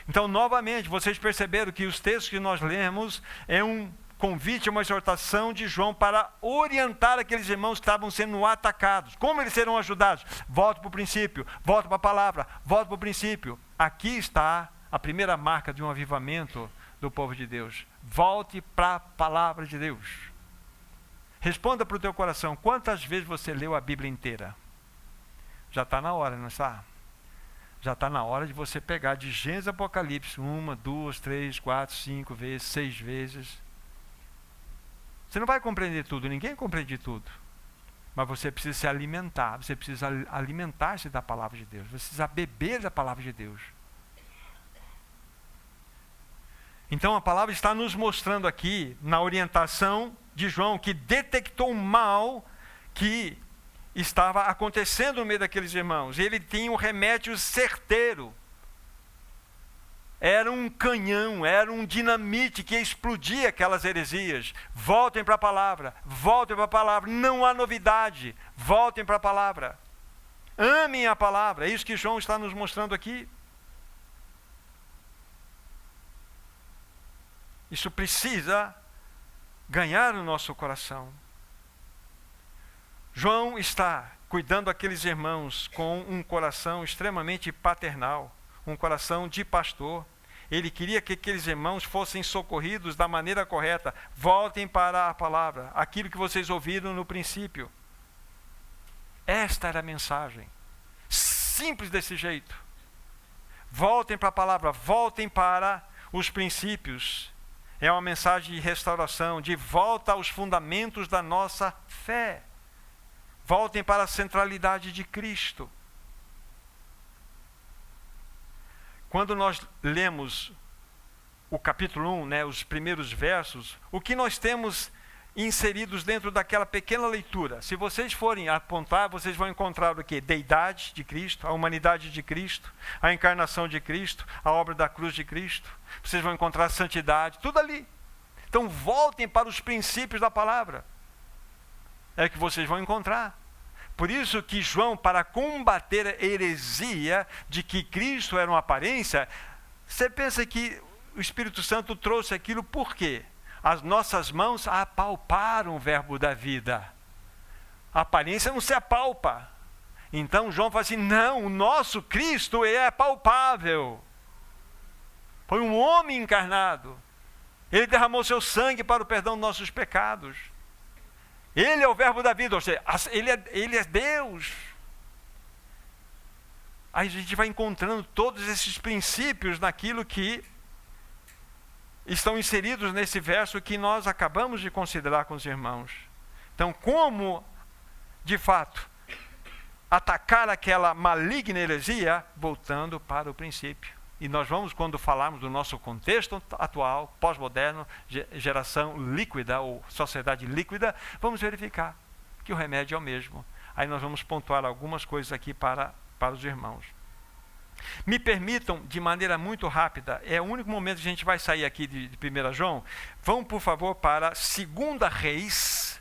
Então, novamente, vocês perceberam que os textos que nós lemos é um convite, uma exortação de João para orientar aqueles irmãos que estavam sendo atacados. Como eles serão ajudados? Volte para o princípio, volte para a palavra, volte para o princípio. Aqui está a primeira marca de um avivamento do povo de Deus. Volte para a palavra de Deus. Responda para o teu coração, quantas vezes você leu a Bíblia inteira? Já está na hora, não está? Já está na hora de você pegar de Gênesis a Apocalipse 1, 2, 3, 4, 5 vezes, 6 vezes. Você não vai compreender tudo, ninguém compreende tudo. Mas você precisa se alimentar, você precisa alimentar-se da palavra de Deus, você precisa beber da palavra de Deus. Então a palavra está nos mostrando aqui, na orientação de João, que detectou o mal que estava acontecendo no meio daqueles irmãos. E ele tinha um remédio certeiro. Era um canhão, era um dinamite que explodia aquelas heresias. Voltem para a palavra, voltem para a palavra. Não há novidade, voltem para a palavra. Amem a palavra, é isso que João está nos mostrando aqui. Isso precisa ganhar o nosso coração. João está cuidando daqueles irmãos com um coração extremamente paternal, um coração de pastor. Ele queria que aqueles irmãos fossem socorridos da maneira correta. Voltem para a palavra, aquilo que vocês ouviram no princípio. Esta era a mensagem. Simples desse jeito. Voltem para a palavra, voltem para os princípios. É uma mensagem de restauração, de volta aos fundamentos da nossa fé. Voltem para a centralidade de Cristo. Quando nós lemos o capítulo 1, os primeiros versos, o que nós temos inseridos dentro daquela pequena leitura? Se vocês forem apontar, vocês vão encontrar o quê? Deidade de Cristo, a humanidade de Cristo, a encarnação de Cristo, a obra da cruz de Cristo. Vocês vão encontrar santidade, tudo ali. Então voltem para os princípios da palavra. É que vocês vão encontrar. Por isso que João, para combater a heresia de que Cristo era uma aparência, você pensa que o Espírito Santo trouxe aquilo por quê? As nossas mãos apalparam o verbo da vida. A aparência não se apalpa. Então João fala assim, não, o nosso Cristo é palpável. Foi um homem encarnado. Ele derramou seu sangue para o perdão dos nossos pecados. Ele é o verbo da vida, ou seja, ele é Deus. Aí a gente vai encontrando todos esses princípios naquilo que estão inseridos nesse verso que nós acabamos de considerar com os irmãos. Então, como, de fato, atacar aquela maligna heresia, voltando para o princípio. E nós vamos, quando falarmos do nosso contexto atual, pós-moderno, geração líquida ou sociedade líquida, vamos verificar que o remédio é o mesmo. Aí nós vamos pontuar algumas coisas aqui para os irmãos. Me permitam, de maneira muito rápida, é o único momento que a gente vai sair aqui de 1 João. Vão, por favor, para 2 Reis,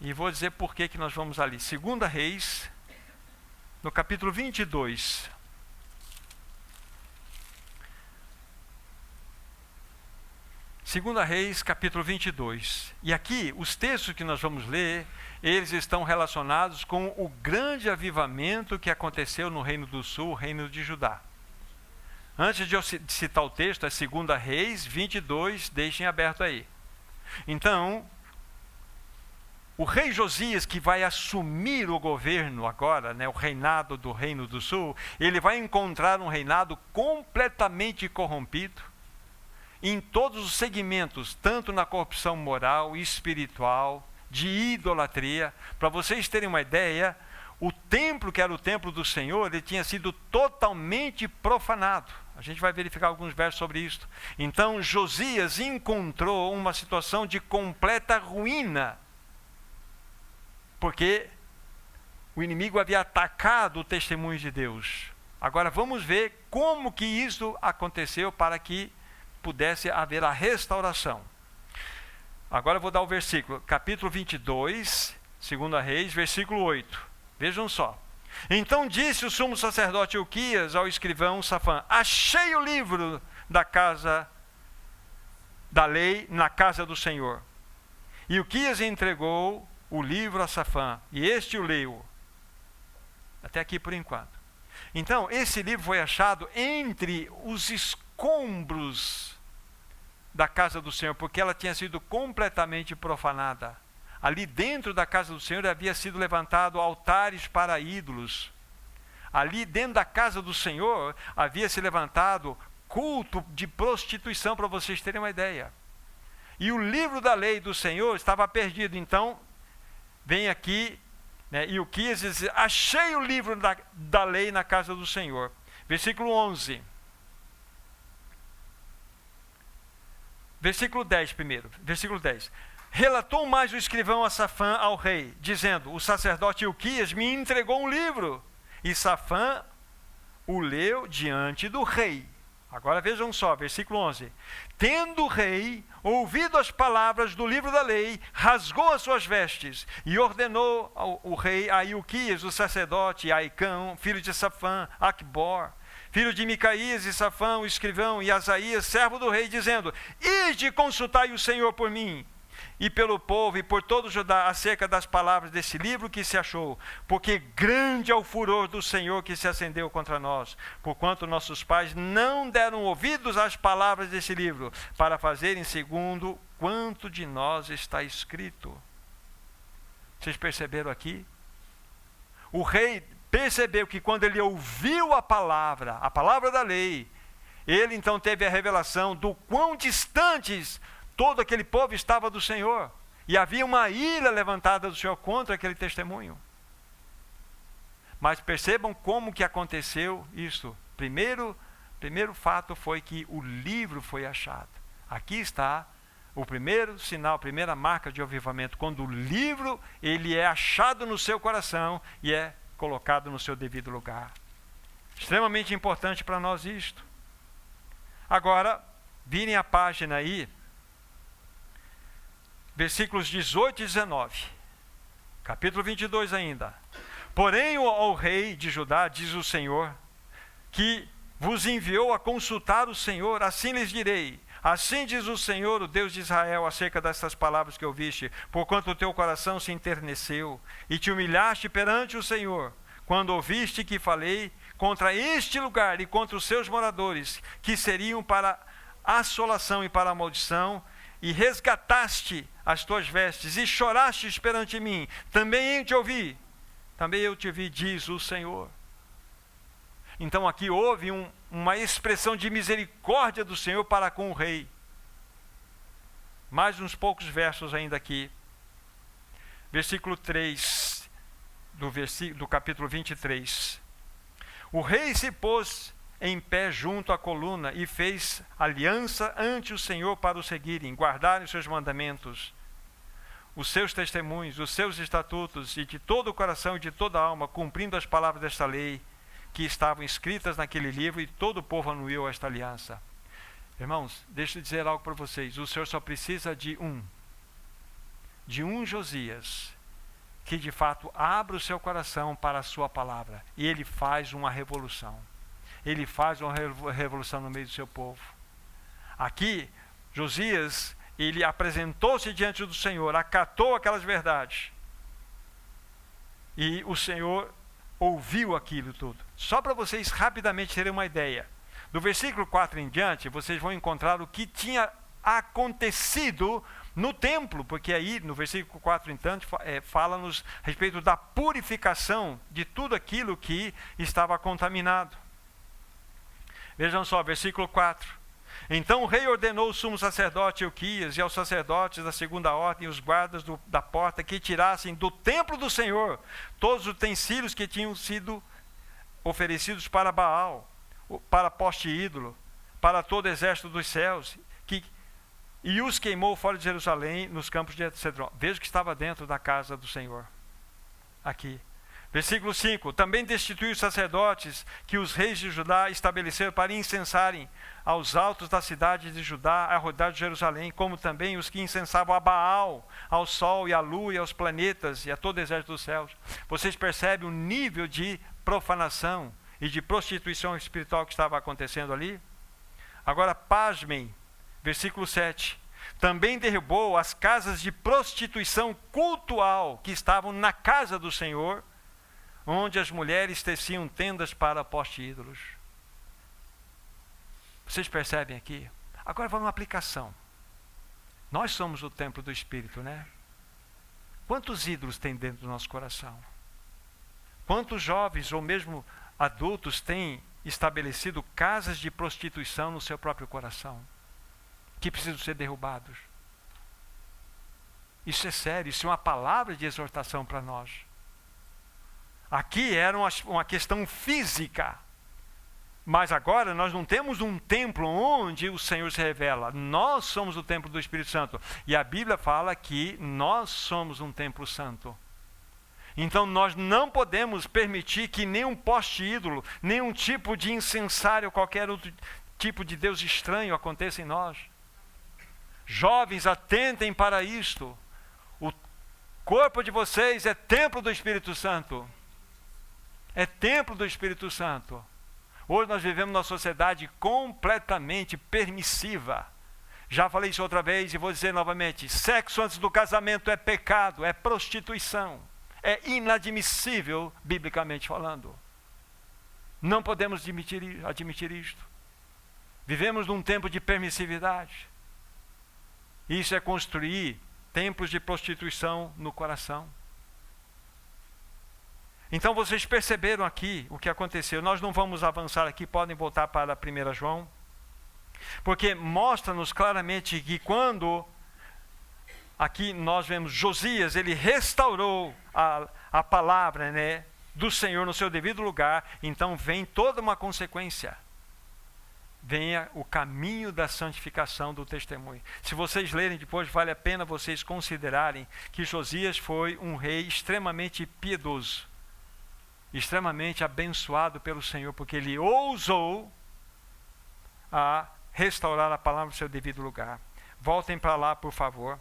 e vou dizer por que nós vamos ali. 2 Reis, no capítulo 22. Segunda Reis, capítulo 22. E aqui, os textos que nós vamos ler, eles estão relacionados com o grande avivamento que aconteceu no Reino do Sul, o Reino de Judá. Antes de eu citar o texto, é 2 Reis 22, deixem aberto aí. Então, o rei Josias, que vai assumir o governo agora, o reinado do Reino do Sul, ele vai encontrar um reinado completamente corrompido, em todos os segmentos, tanto na corrupção moral e espiritual, de idolatria. Para vocês terem uma ideia, o templo, que era o templo do Senhor, ele tinha sido totalmente profanado. A gente vai verificar alguns versos sobre isso. Então, Josias encontrou uma situação de completa ruína, porque o inimigo havia atacado o testemunho de Deus. Agora vamos ver como que isso aconteceu para que pudesse haver a restauração. Agora eu vou dar o versículo, capítulo 22, 2 Reis, versículo 8. Vejam só. Então disse o sumo sacerdote Ilquias ao escrivão Safã: achei o livro da casa da lei na casa do Senhor. E Ilquias entregou o livro a Safã, e este o leu. Até aqui por enquanto. Então, esse livro foi achado entre os escombros da casa do Senhor, porque ela tinha sido completamente profanada. Ali dentro da casa do Senhor havia sido levantado altares para ídolos. Ali dentro da casa do Senhor havia se levantado culto de prostituição, para vocês terem uma ideia. E o livro da lei do Senhor estava perdido. Então, vem aqui, Ilquias diz: achei o livro da lei na casa do Senhor. Versículo 11. Versículo 10 primeiro. Versículo 10. Relatou mais o escrivão a Safã ao rei, dizendo: o sacerdote Ilquias me entregou um livro. E Safã o leu diante do rei. Agora vejam só, versículo 11. Tendo o rei ouvido as palavras do livro da lei, rasgou as suas vestes e ordenou o rei a Ilquias, o sacerdote, a Aicão, filho de Safã, Acbor, filho de Micaías, e Safã, o escrivão, e Asaías, servo do rei, dizendo: ide consultai o Senhor por mim e pelo povo e por todo Judá acerca das palavras desse livro que se achou, porque grande é o furor do Senhor que se acendeu contra nós, porquanto nossos pais não deram ouvidos às palavras desse livro, para fazerem segundo quanto de nós está escrito. Vocês perceberam aqui? O rei percebeu que quando ele ouviu a palavra da lei, ele então teve a revelação do quão distantes todo aquele povo estava do Senhor, e havia uma ira levantada do Senhor contra aquele testemunho. Mas percebam como que aconteceu isso. Primeiro fato foi que o livro foi achado. Aqui está o primeiro sinal, a primeira marca de avivamento, quando o livro ele é achado no seu coração e é colocado no seu devido lugar. Extremamente importante para nós isto. Agora, virem a página aí, versículos 18 e 19. Capítulo 22 ainda. Porém, ao rei de Judá, diz o Senhor, que vos enviou a consultar o Senhor, assim lhes direi: assim diz o Senhor, o Deus de Israel, acerca destas palavras que ouviste, porquanto o teu coração se enterneceu, e te humilhaste perante o Senhor, quando ouviste que falei contra este lugar e contra os seus moradores, que seriam para assolação e para a maldição, e resgataste as tuas vestes, e chorastes perante mim, também eu te ouvi, diz o Senhor. Então aqui houve uma expressão de misericórdia do Senhor para com o rei. Mais uns poucos versos ainda aqui. Versículo 3 do capítulo 23. O rei se pôs em pé junto à coluna e fez aliança ante o Senhor para o seguirem, guardarem os seus mandamentos, os seus testemunhos, os seus estatutos, e de todo o coração e de toda a alma, cumprindo as palavras desta lei, que estavam escritas naquele livro, e todo o povo anuiu esta aliança. Irmãos, deixa eu dizer algo para vocês. O Senhor só precisa de um Josias, que de fato abra o seu coração para a sua palavra, e ele faz uma revolução. Ele faz uma revolução no meio do seu povo. Aqui, Josias, ele apresentou-se diante do Senhor, acatou aquelas verdades, e o Senhor ouviu aquilo tudo. Só para vocês rapidamente terem uma ideia, do versículo 4 em diante, vocês vão encontrar o que tinha acontecido no templo, porque aí no versículo 4 em diante fala-nos a respeito da purificação de tudo aquilo que estava contaminado. Vejam só, versículo 4. Então o rei ordenou ao sumo sacerdote Ilquias e aos sacerdotes da segunda ordem e os guardas da porta que tirassem do templo do Senhor todos os utensílios que tinham sido oferecidos para Baal, para poste ídolo, para todo o exército dos céus, e os queimou fora de Jerusalém, nos campos de Cedron. Veja que estava dentro da casa do Senhor. Aqui. Versículo 5. Também destituiu os sacerdotes que os reis de Judá estabeleceram para incensarem aos altos da cidade de Judá, a rodar de Jerusalém, como também os que incensavam a Baal, ao sol e à lua e aos planetas e a todo o exército dos céus. Vocês percebem o nível de profanação e de prostituição espiritual que estava acontecendo ali? Agora pasmem, versículo 7. Também derrubou as casas de prostituição cultual que estavam na casa do Senhor, onde as mulheres teciam tendas para poste ídolos. Vocês percebem aqui? Agora vamos à aplicação. Nós somos o templo do Espírito, né? Quantos ídolos tem dentro do nosso coração? Quantos jovens ou mesmo adultos têm estabelecido casas de prostituição no seu próprio coração, que precisam ser derrubados? Isso é sério, isso é uma palavra de exortação para nós. Aqui era uma questão física, mas agora nós não temos um templo onde o Senhor se revela. Nós somos o templo do Espírito Santo, e a Bíblia fala que nós somos um templo santo. Então nós não podemos permitir que nenhum poste ídolo, nenhum tipo de incensário, qualquer outro tipo de Deus estranho aconteça em nós. Jovens, atentem para isto. O corpo de vocês é templo do Espírito Santo. É templo do Espírito Santo. Hoje nós vivemos numa sociedade completamente permissiva. Já falei isso outra vez e vou dizer novamente: sexo antes do casamento é pecado, é prostituição. É inadmissível, biblicamente falando. Não podemos admitir isto. Vivemos num tempo de permissividade. Isso é construir templos de prostituição no coração. Então vocês perceberam aqui o que aconteceu. Nós não vamos avançar aqui, podem voltar para 1 João. Porque mostra-nos claramente que quando aqui nós vemos Josias, ele restaurou a palavra, né, do Senhor no seu devido lugar, então vem toda uma consequência. Venha o caminho da santificação do testemunho. Se vocês lerem depois, vale a pena vocês considerarem que Josias foi um rei extremamente piedoso, extremamente abençoado pelo Senhor, porque ele ousou a restaurar a palavra no seu devido lugar. Voltem para lá, por favor.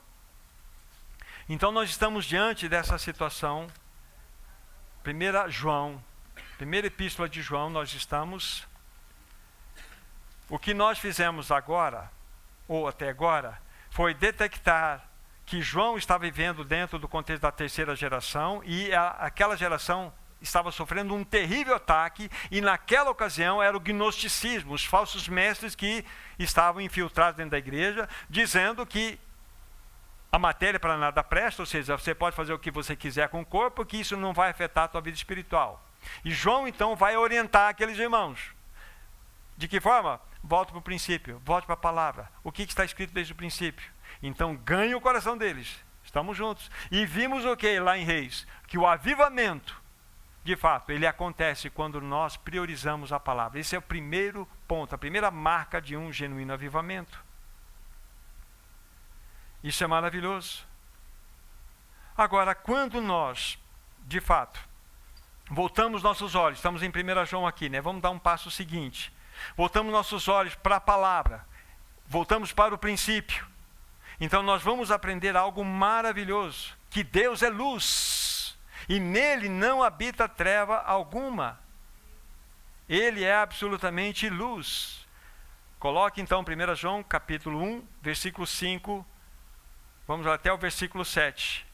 Então nós estamos diante dessa situação. Primeira epístola de João, nós estamos. O que nós fizemos agora, ou até agora, foi detectar que João está vivendo dentro do contexto da terceira geração e aquela geração estava sofrendo um terrível ataque, e naquela ocasião era o gnosticismo, os falsos mestres que estavam infiltrados dentro da igreja, dizendo que a matéria para nada presta, ou seja, você pode fazer o que você quiser com o corpo, que isso não vai afetar a tua vida espiritual. E João então vai orientar aqueles irmãos. De que forma? Volta para o princípio, volte para a palavra. O que está escrito desde o princípio? Então ganhe o coração deles. Estamos juntos. E vimos o que lá em Reis? Que o avivamento, de fato, ele acontece quando nós priorizamos a palavra. Esse é o primeiro ponto, a primeira marca de um genuíno avivamento. Isso é maravilhoso. Agora, quando nós, de fato, voltamos nossos olhos, estamos em 1 João aqui, né? Vamos dar um passo seguinte. Voltamos nossos olhos para a palavra, voltamos para o princípio. Então nós vamos aprender algo maravilhoso, que Deus é luz, e nele não habita treva alguma. Ele é absolutamente luz. Coloque então 1 João capítulo 1, versículo 5, vamos até o versículo 7.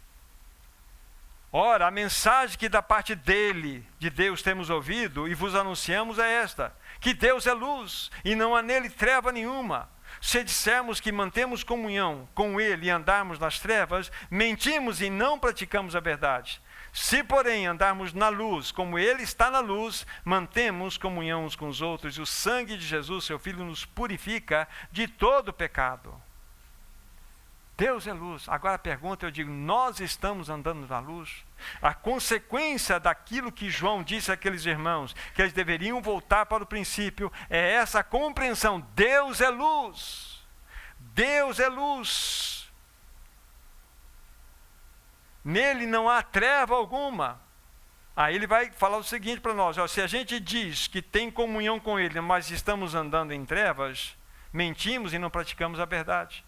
Ora, a mensagem que da parte dele, de Deus, temos ouvido e vos anunciamos é esta: que Deus é luz e não há nele treva nenhuma. Se dissermos que mantemos comunhão com ele e andarmos nas trevas, mentimos e não praticamos a verdade. Se, porém, andarmos na luz, como ele está na luz, mantemos comunhão uns com os outros, e o sangue de Jesus, seu Filho, nos purifica de todo pecado. Deus é luz. Agora a pergunta, eu digo, nós estamos andando na luz? A consequência daquilo que João disse àqueles irmãos, que eles deveriam voltar para o princípio, é essa compreensão: Deus é luz. Deus é luz. Nele não há treva alguma. Aí ele vai falar o seguinte para nós: se a gente diz que tem comunhão com ele, mas estamos andando em trevas, mentimos e não praticamos a verdade.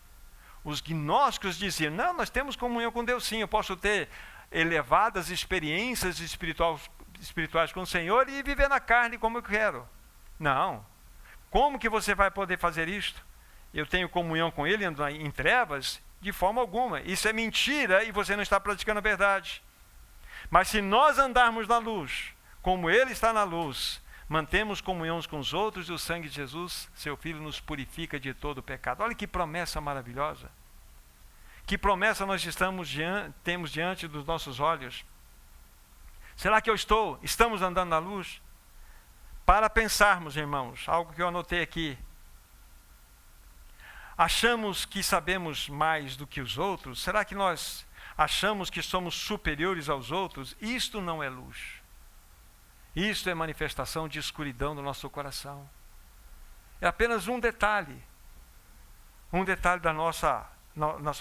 Os gnósticos diziam: não, nós temos comunhão com Deus sim, eu posso ter elevadas experiências espirituais com o Senhor e viver na carne como eu quero. Não. Como que você vai poder fazer isto? Eu tenho comunhão com ele ando em trevas? De forma alguma. Isso é mentira e você não está praticando a verdade. Mas se nós andarmos na luz, como ele está na luz, mantemos comunhão uns com os outros, e o sangue de Jesus, seu Filho, nos purifica de todo o pecado. Olha que promessa maravilhosa. Que promessa nós temos diante dos nossos olhos. Será que estamos andando na luz? Para pensarmos, irmãos, algo que eu anotei aqui. Achamos que sabemos mais do que os outros? Será que nós achamos que somos superiores aos outros? Isto não é luz. Isto é manifestação de escuridão do nosso coração. É apenas um detalhe da nossa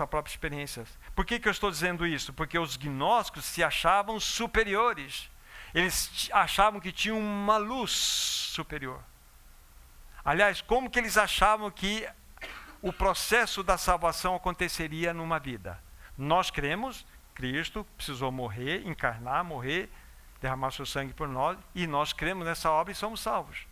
própria experiência. Por que eu estou dizendo isso? Porque os gnósticos se achavam superiores. Eles achavam que tinham uma luz superior. Aliás, como que eles achavam que o processo da salvação aconteceria numa vida? Nós cremos, Cristo precisou morrer, encarnar, morrer, derramar seu sangue por nós, e nós cremos nessa obra e somos salvos.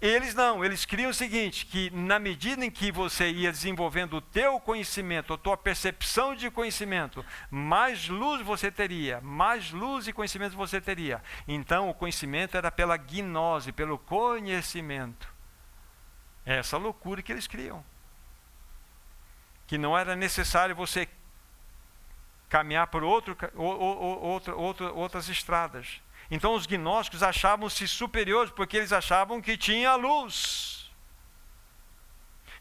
Eles não, eles criam o seguinte, que na medida em que você ia desenvolvendo o teu conhecimento, a tua percepção de conhecimento, mais luz você teria, mais luz e conhecimento você teria. Então o conhecimento era pela gnose, pelo conhecimento. É essa loucura que eles criam. Que não era necessário você caminhar por outras estradas. Então os gnósticos achavam-se superiores porque eles achavam que tinha luz.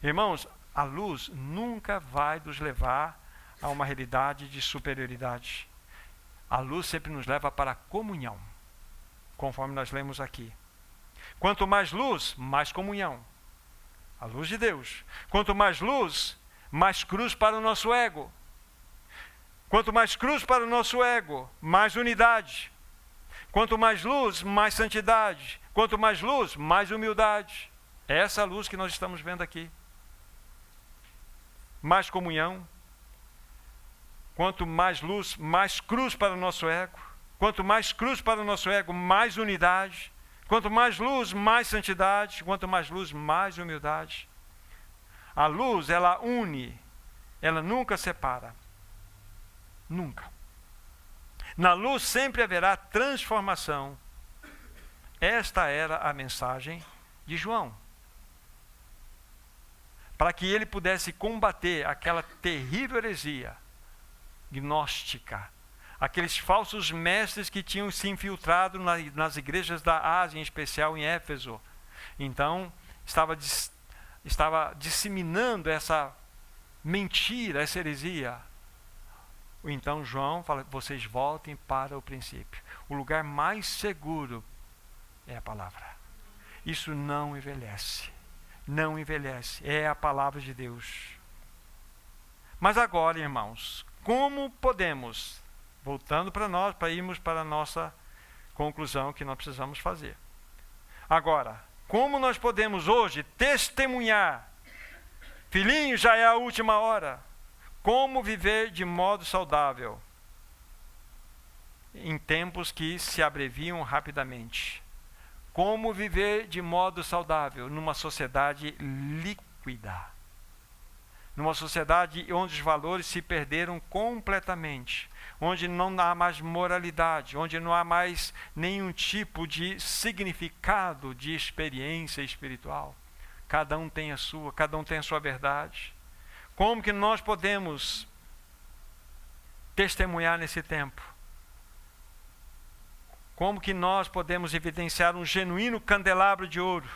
Irmãos, a luz nunca vai nos levar a uma realidade de superioridade. A luz sempre nos leva para a comunhão, conforme nós lemos aqui. Quanto mais luz, mais comunhão. A luz de Deus. Quanto mais luz, mais cruz para o nosso ego. Quanto mais cruz para o nosso ego, mais unidade. Quanto mais luz, mais santidade. Quanto mais luz, mais humildade. É essa luz que nós estamos vendo aqui. Mais comunhão. Quanto mais luz, mais cruz para o nosso ego. Quanto mais cruz para o nosso ego, mais unidade. Quanto mais luz, mais santidade. Quanto mais luz, mais humildade. A luz, ela une, ela nunca separa. Nunca. Na luz sempre haverá transformação. Esta era a mensagem de João. Para que ele pudesse combater aquela terrível heresia gnóstica, aqueles falsos mestres que tinham se infiltrado nas igrejas da Ásia, em especial em Éfeso. Então, estava disseminando essa mentira, essa heresia. Então João fala, vocês voltem para o princípio. O lugar mais seguro é a palavra. Isso não envelhece. Não envelhece. É a palavra de Deus. Mas agora, irmãos, como podemos, voltando para nós, para irmos para a nossa conclusão que nós precisamos fazer. Agora, como nós podemos hoje testemunhar, filhinho, já é a última hora, como viver de modo saudável em tempos que se abreviam rapidamente? Como viver de modo saudável numa sociedade líquida? Numa sociedade onde os valores se perderam completamente, onde não há mais moralidade, onde não há mais nenhum tipo de significado de experiência espiritual. Cada um tem a sua, cada um tem a sua verdade. Como que nós podemos testemunhar nesse tempo? Como que nós podemos evidenciar um genuíno candelabro de ouro?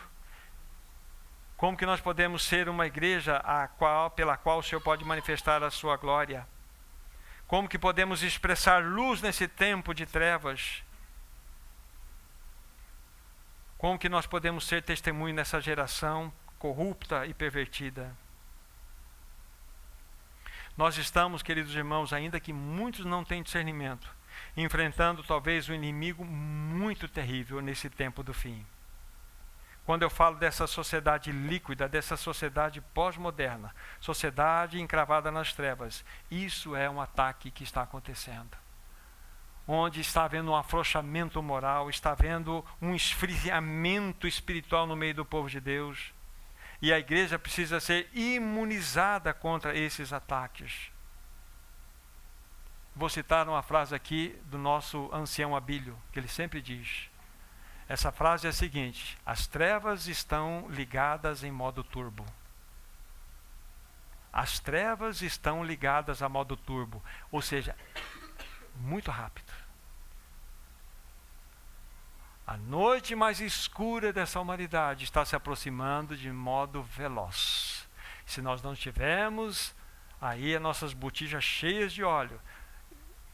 Como que nós podemos ser uma igreja pela qual o Senhor pode manifestar a sua glória? Como que podemos expressar luz nesse tempo de trevas? Como que nós podemos ser testemunho nessa geração corrupta e pervertida? Nós estamos, queridos irmãos, ainda que muitos não tenham discernimento, enfrentando talvez um inimigo muito terrível nesse tempo do fim. Quando eu falo dessa sociedade líquida, dessa sociedade pós-moderna, sociedade encravada nas trevas, isso é um ataque que está acontecendo. Onde está havendo um afrouxamento moral, está havendo um esfriamento espiritual no meio do povo de Deus. E a igreja precisa ser imunizada contra esses ataques. Vou citar uma frase aqui do nosso ancião Abílio, que ele sempre diz. Essa frase é a seguinte: as trevas estão ligadas em modo turbo. As trevas estão ligadas a modo turbo, ou seja, muito rápido. A noite mais escura dessa humanidade está se aproximando de modo veloz. Se nós não tivermos aí as nossas botijas cheias de óleo,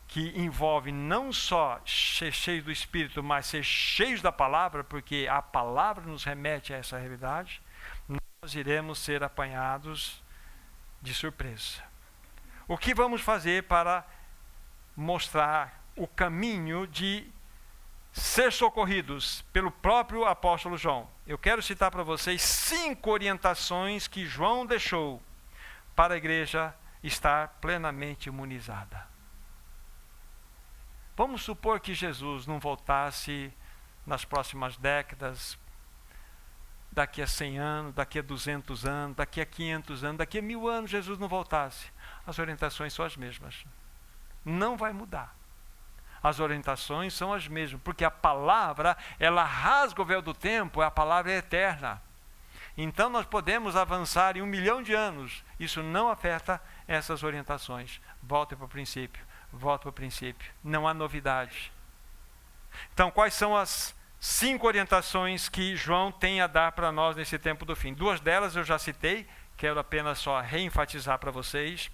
que envolve não só ser cheios do Espírito, mas ser cheios da palavra, porque a palavra nos remete a essa realidade, nós iremos ser apanhados de surpresa. O que vamos fazer para mostrar o caminho de ser socorridos pelo próprio apóstolo João? Eu quero citar para vocês 5 orientações que João deixou para a igreja estar plenamente imunizada. Vamos supor que Jesus não voltasse nas próximas décadas, daqui a 100 anos, daqui a 200 anos, daqui a 500 anos, daqui a 1000 anos Jesus não voltasse. As orientações são as mesmas. Não vai mudar. As orientações são as mesmas, porque a palavra, ela rasga o véu do tempo, a palavra é eterna. Então nós podemos avançar em 1 milhão de anos. Isso não afeta essas orientações. Volta para o princípio. Volta para o princípio. Não há novidade. Então, quais são as 5 orientações que João tem a dar para nós nesse tempo do fim? 2 delas eu já citei, quero apenas só reenfatizar para vocês.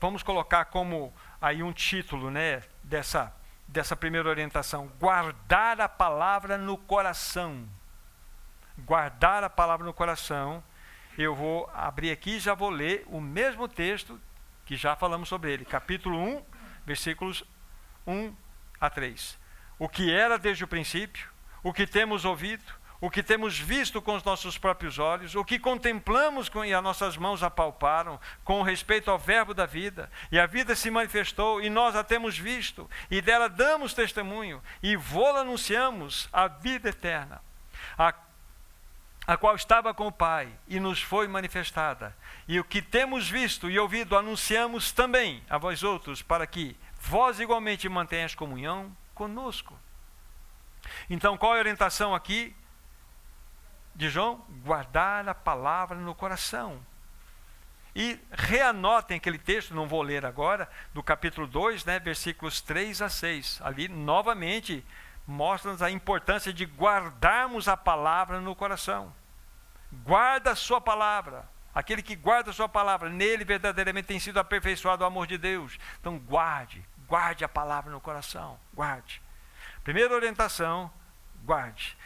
Vamos colocar como aí um título, né, dessa primeira orientação: guardar a palavra no coração. Guardar a palavra no coração. Eu vou abrir aqui e já vou ler o mesmo texto que já falamos sobre ele, capítulo 1, versículos 1 a 3. O que era desde o princípio, o que temos ouvido, o que temos visto com os nossos próprios olhos, o que contemplamos e as nossas mãos apalparam com respeito ao verbo da vida. E a vida se manifestou e nós a temos visto, e dela damos testemunho, e vô-la anunciamos, a vida eterna, a qual estava com o Pai e nos foi manifestada. E o que temos visto e ouvido anunciamos também a vós outros, para que vós igualmente mantenhais comunhão conosco. Então, qual é a orientação aqui de João? Guardar a palavra no coração. E reanotem aquele texto, não vou ler agora, do capítulo 2, versículos 3 a 6. Ali, novamente, mostra-nos a importância de guardarmos a palavra no coração. Guarda a sua palavra. Aquele que guarda a sua palavra, nele verdadeiramente tem sido aperfeiçoado o amor de Deus. Então, guarde a palavra no coração. Guarde. Primeira orientação, guarde.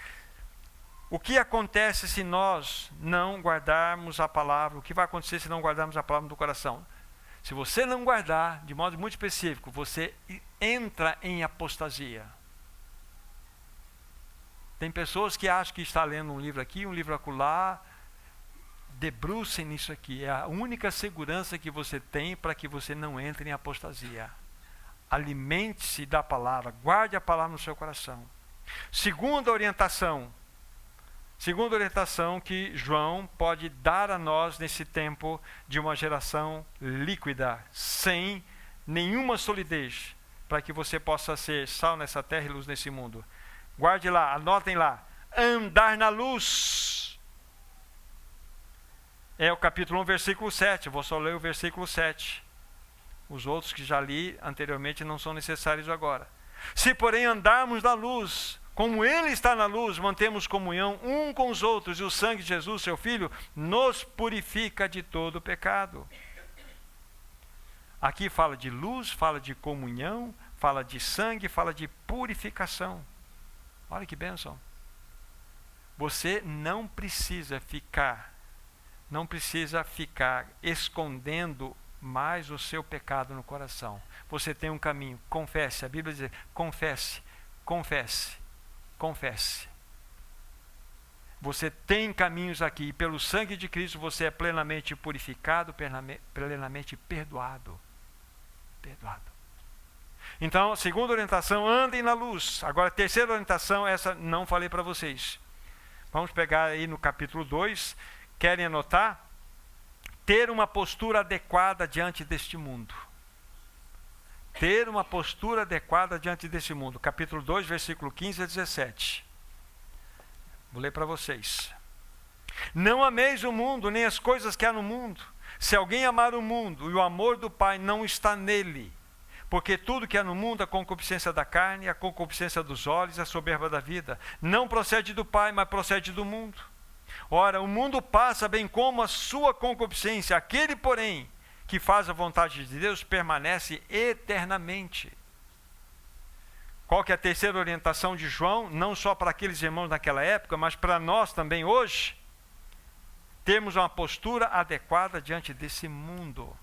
O que acontece se nós não guardarmos a palavra? O que vai acontecer se não guardarmos a palavra no coração? Se você não guardar, de modo muito específico, você entra em apostasia. Tem pessoas que acham que está lendo um livro aqui, um livro acolá. Debrucem nisso aqui. É a única segurança que você tem para que você não entre em apostasia. Alimente-se da palavra, guarde a palavra no seu coração. Segunda orientação que João pode dar a nós nesse tempo de uma geração líquida, sem nenhuma solidez, para que você possa ser sal nessa terra e luz nesse mundo. Guarde lá, anotem lá. Andar na luz. É o capítulo 1, versículo 7. Eu vou só ler o versículo 7. Os outros que já li anteriormente não são necessários agora. Se, porém, andarmos na luz, como Ele está na luz, mantemos comunhão um com os outros, e o sangue de Jesus, seu Filho, nos purifica de todo pecado. Aqui fala de luz, fala de comunhão, fala de sangue, fala de purificação. Olha que bênção. Você não precisa ficar escondendo mais o seu pecado no coração. Você tem um caminho, confesse. A Bíblia diz, confesse. Você tem caminhos aqui, e pelo sangue de Cristo você é plenamente purificado, plenamente perdoado. Então, segunda orientação, andem na luz. Agora, terceira orientação, essa não falei para vocês. Vamos pegar aí no capítulo 2, querem anotar? Ter uma postura adequada diante deste mundo. Ter uma postura adequada diante desse mundo. Capítulo 2, versículo 15 a 17. Vou ler para vocês. Não ameis o mundo, nem as coisas que há no mundo. Se alguém amar o mundo, e o amor do Pai não está nele. Porque tudo que há no mundo, a concupiscência da carne, a concupiscência dos olhos, a soberba da vida, não procede do Pai, mas procede do mundo. Ora, o mundo passa bem como a sua concupiscência. Aquele, porém, que faz a vontade de Deus, permanece eternamente. Qual que é a terceira orientação de João? Não só para aqueles irmãos naquela época, mas para nós também hoje. Termos uma postura adequada diante desse mundo.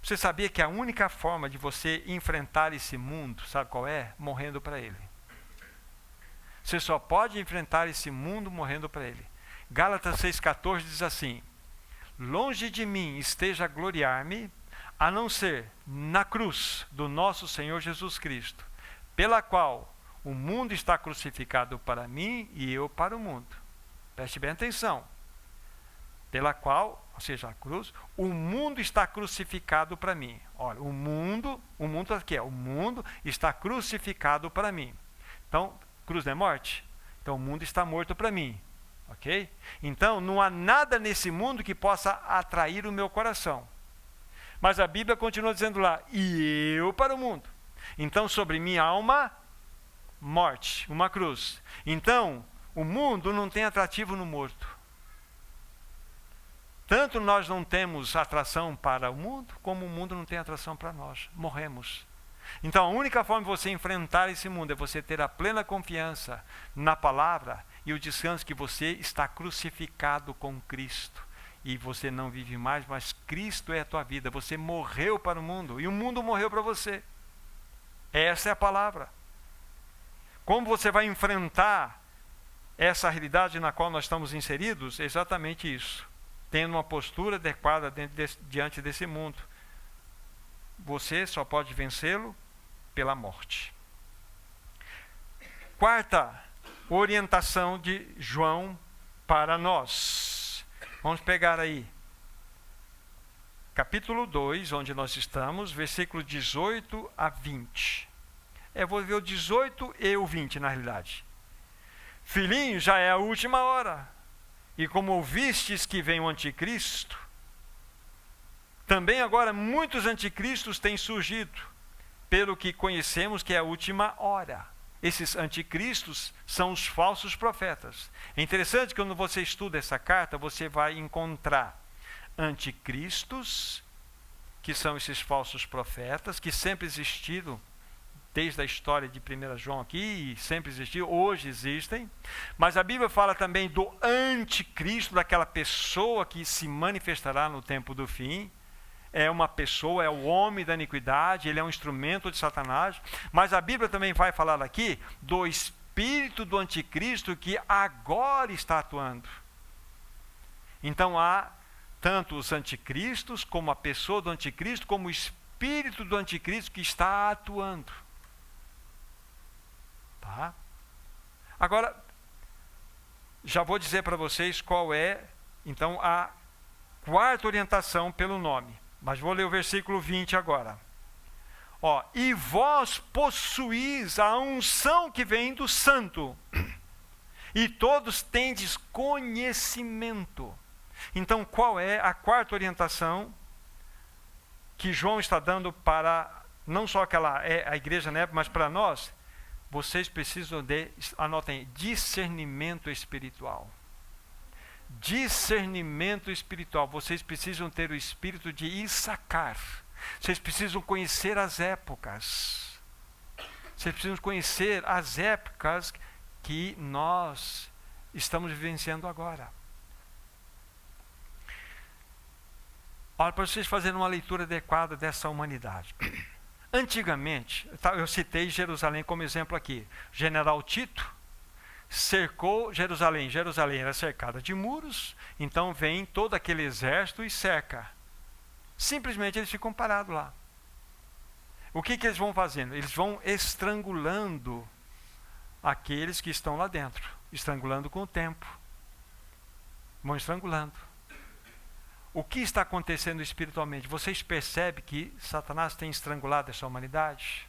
Você sabia que a única forma de você enfrentar esse mundo, sabe qual é? Morrendo para ele. Você só pode enfrentar esse mundo morrendo para ele. Gálatas 6,14 diz assim: longe de mim esteja a gloriar-me, a não ser na cruz do nosso Senhor Jesus Cristo, pela qual o mundo está crucificado para mim e eu para o mundo. Preste bem atenção. Pela qual, ou seja, a cruz, o mundo está crucificado para mim. Olha, o mundo aqui o mundo está crucificado para mim. Então, cruz não é morte? Então, o mundo está morto para mim. Ok? Então, não há nada nesse mundo que possa atrair o meu coração. Mas a Bíblia continua dizendo lá, e eu para o mundo. Então, sobre minha alma, morte, uma cruz. Então, o mundo não tem atrativo no morto. Tanto nós não temos atração para o mundo, como o mundo não tem atração para nós. Morremos. Então, a única forma de você enfrentar esse mundo é você ter a plena confiança na palavra e o descanso que você está crucificado com Cristo. E você não vive mais, mas Cristo é a tua vida. Você morreu para o mundo e o mundo morreu para você. Essa é a palavra. Como você vai enfrentar essa realidade na qual nós estamos inseridos? É exatamente isso. Tendo uma postura adequada diante desse mundo. Você só pode vencê-lo pela morte. Quarta orientação de João para nós. Vamos pegar aí. Capítulo 2, onde nós estamos, versículo 18 a 20. Eu vou ver o 18 e o 20, na realidade. Filhinhos, já é a última hora. E como ouvistes que vem o anticristo, também agora muitos anticristos têm surgido, pelo que conhecemos que é a última hora. Esses anticristos são os falsos profetas. É interessante que quando você estuda essa carta, você vai encontrar anticristos, que são esses falsos profetas, que sempre existiram, desde a história de 1 João aqui, sempre existiu, hoje existem. Mas a Bíblia fala também do anticristo, daquela pessoa que se manifestará no tempo do fim. É uma pessoa, é o homem da iniquidade, ele é um instrumento de Satanás. Mas a Bíblia também vai falar aqui do espírito do anticristo que agora está atuando. Então há tanto os anticristos, como a pessoa do anticristo, como o espírito do anticristo que está atuando. Tá? Agora, já vou dizer para vocês qual é, então, a quarta orientação pelo nome. Mas vou ler o versículo 20 agora. Ó, e vós possuís a unção que vem do santo, e todos tendes conhecimento. Então, qual é a quarta orientação que João está dando para, não só a igreja na época, mas para nós? Vocês precisam de, anotem, discernimento espiritual. Discernimento espiritual. Vocês precisam ter o espírito de Issacar. Vocês precisam conhecer as épocas. Vocês precisam conhecer as épocas que nós estamos vivenciando agora. Olha, para vocês fazerem uma leitura adequada dessa humanidade. Antigamente, eu citei Jerusalém como exemplo aqui. General Tito cercou Jerusalém. Jerusalém era cercada de muros, então vem todo aquele exército e cerca. Simplesmente eles ficam parados lá. O que eles vão fazendo? Eles vão estrangulando aqueles que estão lá dentro. Estrangulando com o tempo. Vão estrangulando. O que está acontecendo espiritualmente? Vocês percebem que Satanás tem estrangulado essa humanidade?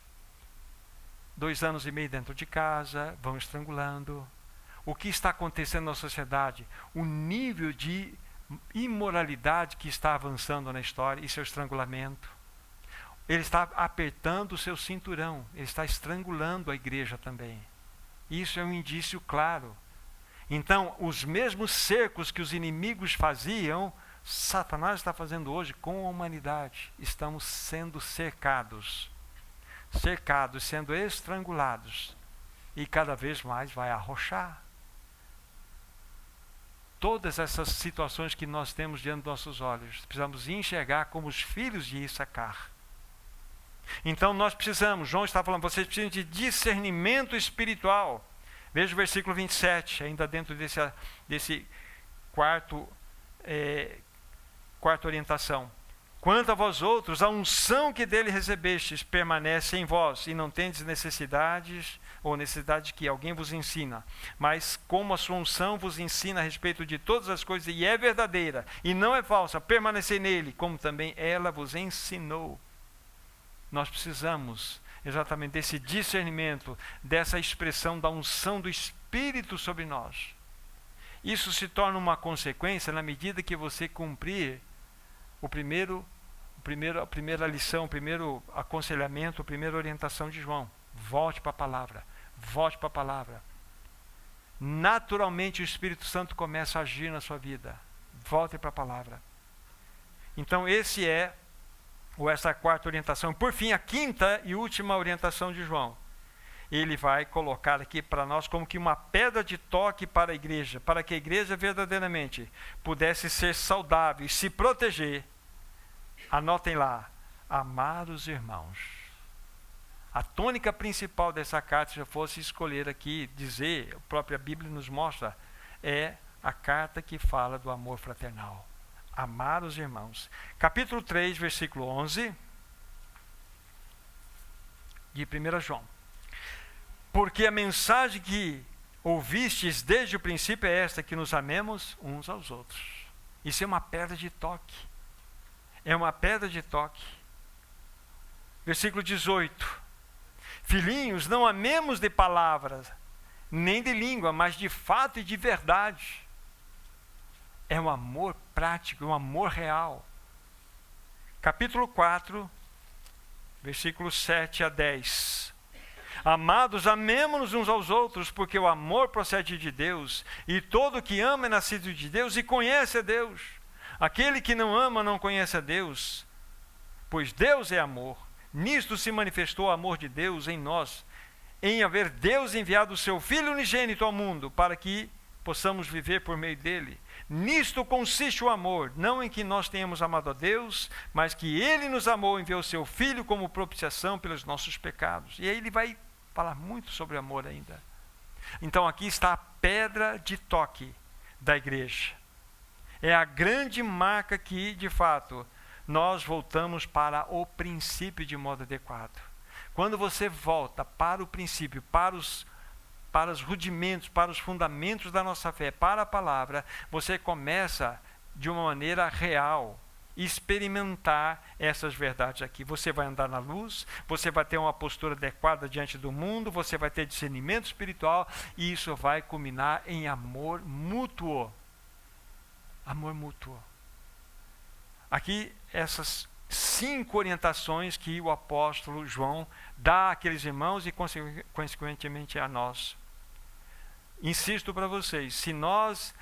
2 anos e meio dentro de casa, vão estrangulando. O que está acontecendo na sociedade? O nível de imoralidade que está avançando na história e seu estrangulamento. Ele está apertando o seu cinturão, ele está estrangulando a igreja também. Isso é um indício claro. Então, os mesmos cercos que os inimigos faziam, Satanás está fazendo hoje com a humanidade. Estamos sendo cercados, sendo estrangulados, e cada vez mais vai arrochar. Todas essas situações que nós temos diante dos nossos olhos, precisamos enxergar como os filhos de Issacar. Então nós precisamos, João está falando, vocês precisam de discernimento espiritual. Veja o versículo 27, ainda dentro desse quarta orientação. Quanto a vós outros, a unção que dele recebestes permanece em vós, e não tendes necessidade que alguém vos ensina. Mas como a sua unção vos ensina a respeito de todas as coisas, e é verdadeira, e não é falsa, permanecei nele, como também ela vos ensinou. Nós precisamos exatamente desse discernimento, dessa expressão da unção do Espírito sobre nós. Isso se torna uma consequência na medida que você cumprir a primeira lição, o primeiro aconselhamento, a primeira orientação de João. Volte para a palavra. Volte para a palavra. Naturalmente o Espírito Santo começa a agir na sua vida. Volte para a palavra. Então essa é a quarta orientação. Por fim, a quinta e última orientação de João. Ele vai colocar aqui para nós como que uma pedra de toque para a igreja, para que a igreja verdadeiramente pudesse ser saudável e se proteger. Anotem lá, amar os irmãos. A tônica principal dessa carta, se eu fosse escolher aqui, dizer, a própria Bíblia nos mostra, é a carta que fala do amor fraternal. Amar os irmãos. Capítulo 3, versículo 11 de 1 João. Porque a mensagem que ouvistes desde o princípio é esta, que nos amemos uns aos outros. Isso é uma pedra de toque. É uma pedra de toque. Versículo 18. Filhinhos, não amemos de palavras, nem de língua, mas de fato e de verdade. É um amor prático, um amor real. Capítulo 4, versículos 7 a 10. Amados, amemo-nos uns aos outros, porque o amor procede de Deus, e todo que ama é nascido de Deus e conhece a Deus. Aquele que não ama não conhece a Deus, pois Deus é amor. Nisto se manifestou o amor de Deus em nós, em haver Deus enviado o seu Filho unigênito ao mundo, para que possamos viver por meio dele. Nisto consiste o amor, não em que nós tenhamos amado a Deus, mas que ele nos amou e enviou o seu Filho como propiciação pelos nossos pecados. E aí ele vai falar muito sobre amor ainda. Então aqui está a pedra de toque da igreja. É a grande marca que, de fato, nós voltamos para o princípio de modo adequado. Quando você volta para o princípio, para os rudimentos, para os fundamentos da nossa fé, para a palavra, você começa de uma maneira real, experimentar essas verdades aqui. Você vai andar na luz, você vai ter uma postura adequada diante do mundo, você vai ter discernimento espiritual, e isso vai culminar em amor mútuo. Amor mútuo. Aqui, essas 5 orientações que o apóstolo João dá àqueles irmãos e, consequentemente, a nós. Insisto para vocês, se nós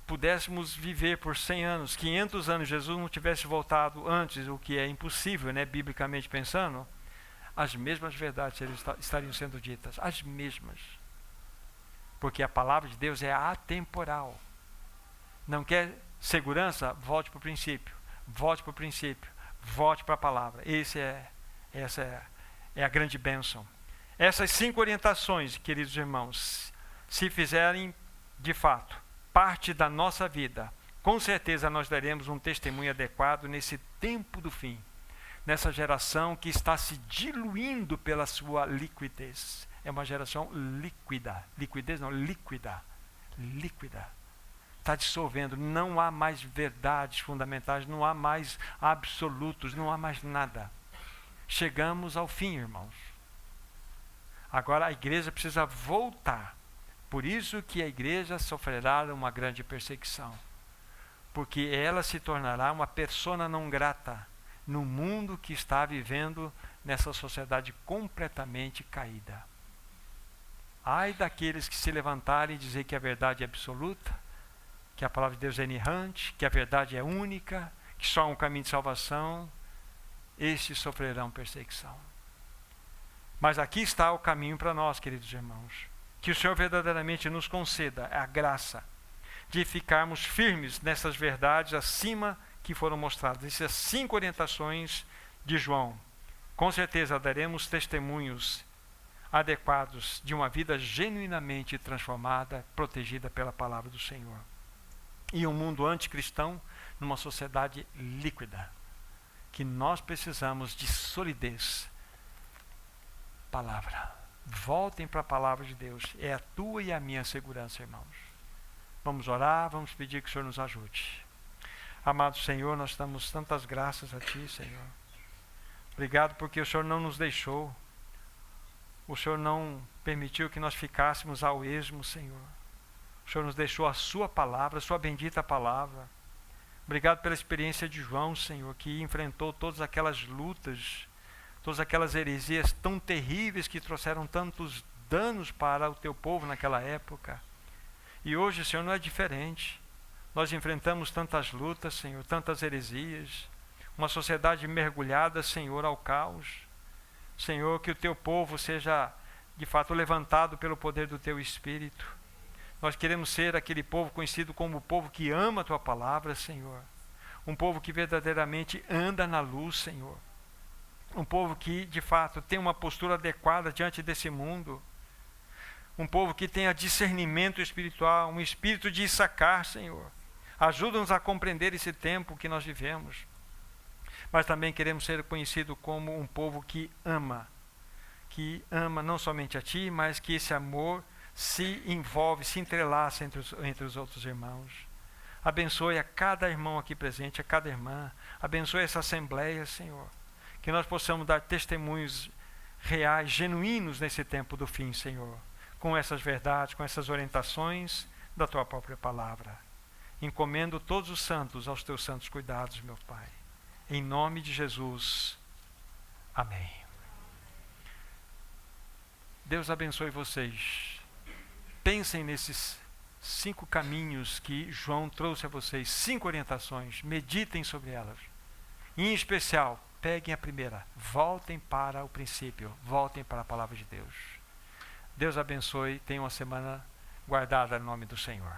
pudéssemos viver por 100 anos, 500 anos, Jesus não tivesse voltado antes, o que é impossível, né, biblicamente pensando, as mesmas verdades estariam sendo ditas, as mesmas. Porque a palavra de Deus é atemporal. Não quer segurança? Volte para o princípio. Volte para o princípio. Volte para a palavra. Essa é a grande bênção. Essas 5 orientações, queridos irmãos, se fizerem de fato parte da nossa vida, com certeza nós daremos um testemunho adequado nesse tempo do fim, nessa geração que está se diluindo pela sua liquidez. É uma geração líquida. Liquidez não, líquida. Líquida. Está dissolvendo. Não há mais verdades fundamentais, não há mais absolutos, não há mais nada. Chegamos ao fim, irmãos. Agora a igreja precisa voltar. Por isso que a igreja sofrerá uma grande perseguição. Porque ela se tornará uma persona não grata no mundo que está vivendo nessa sociedade completamente caída. Ai daqueles que se levantarem e dizer que a verdade é absoluta, que a palavra de Deus é inerrante, que a verdade é única, que só há um caminho de salvação. Estes sofrerão perseguição. Mas aqui está o caminho para nós, queridos irmãos. Que o Senhor verdadeiramente nos conceda a graça de ficarmos firmes nessas verdades acima que foram mostradas. Essas 5 orientações de João. Com certeza daremos testemunhos adequados de uma vida genuinamente transformada, protegida pela palavra do Senhor. E um mundo anticristão numa sociedade líquida. Que nós precisamos de solidez. Palavra. Voltem para a palavra de Deus. É a tua e a minha segurança, irmãos. Vamos orar, vamos pedir que o Senhor nos ajude. Amado Senhor, nós damos tantas graças a Ti, Senhor. Obrigado porque o Senhor não nos deixou. O Senhor não permitiu que nós ficássemos ao esmo, Senhor. O Senhor nos deixou a Sua palavra, a Sua bendita palavra. Obrigado pela experiência de João, Senhor, que enfrentou todas aquelas lutas, todas aquelas heresias tão terríveis que trouxeram tantos danos para o Teu povo naquela época. E hoje, Senhor, não é diferente. Nós enfrentamos tantas lutas, Senhor, tantas heresias, uma sociedade mergulhada, Senhor, ao caos. Senhor, que o Teu povo seja, de fato, levantado pelo poder do Teu Espírito. Nós queremos ser aquele povo conhecido como o povo que ama a Tua palavra, Senhor. Um povo que verdadeiramente anda na luz, Senhor. Um povo que, de fato, tem uma postura adequada diante desse mundo. Um povo que tenha discernimento espiritual, um espírito de Issacar, Senhor. Ajuda-nos a compreender esse tempo que nós vivemos. Mas também queremos ser conhecidos como um povo que ama não somente a Ti, mas que esse amor se envolve, se entrelaça entre os outros irmãos. Abençoe a cada irmão aqui presente, a cada irmã. Abençoe essa assembleia, Senhor. Que nós possamos dar testemunhos reais, genuínos nesse tempo do fim, Senhor. Com essas verdades, com essas orientações da Tua própria palavra. Encomendo todos os santos aos Teus santos cuidados, meu Pai. Em nome de Jesus. Amém. Deus abençoe vocês. Pensem nesses 5 caminhos que João trouxe a vocês, 5 orientações. Meditem sobre elas. Em especial, peguem a primeira. Voltem para o princípio. Voltem para a palavra de Deus. Deus abençoe. Tenham uma semana guardada no nome do Senhor.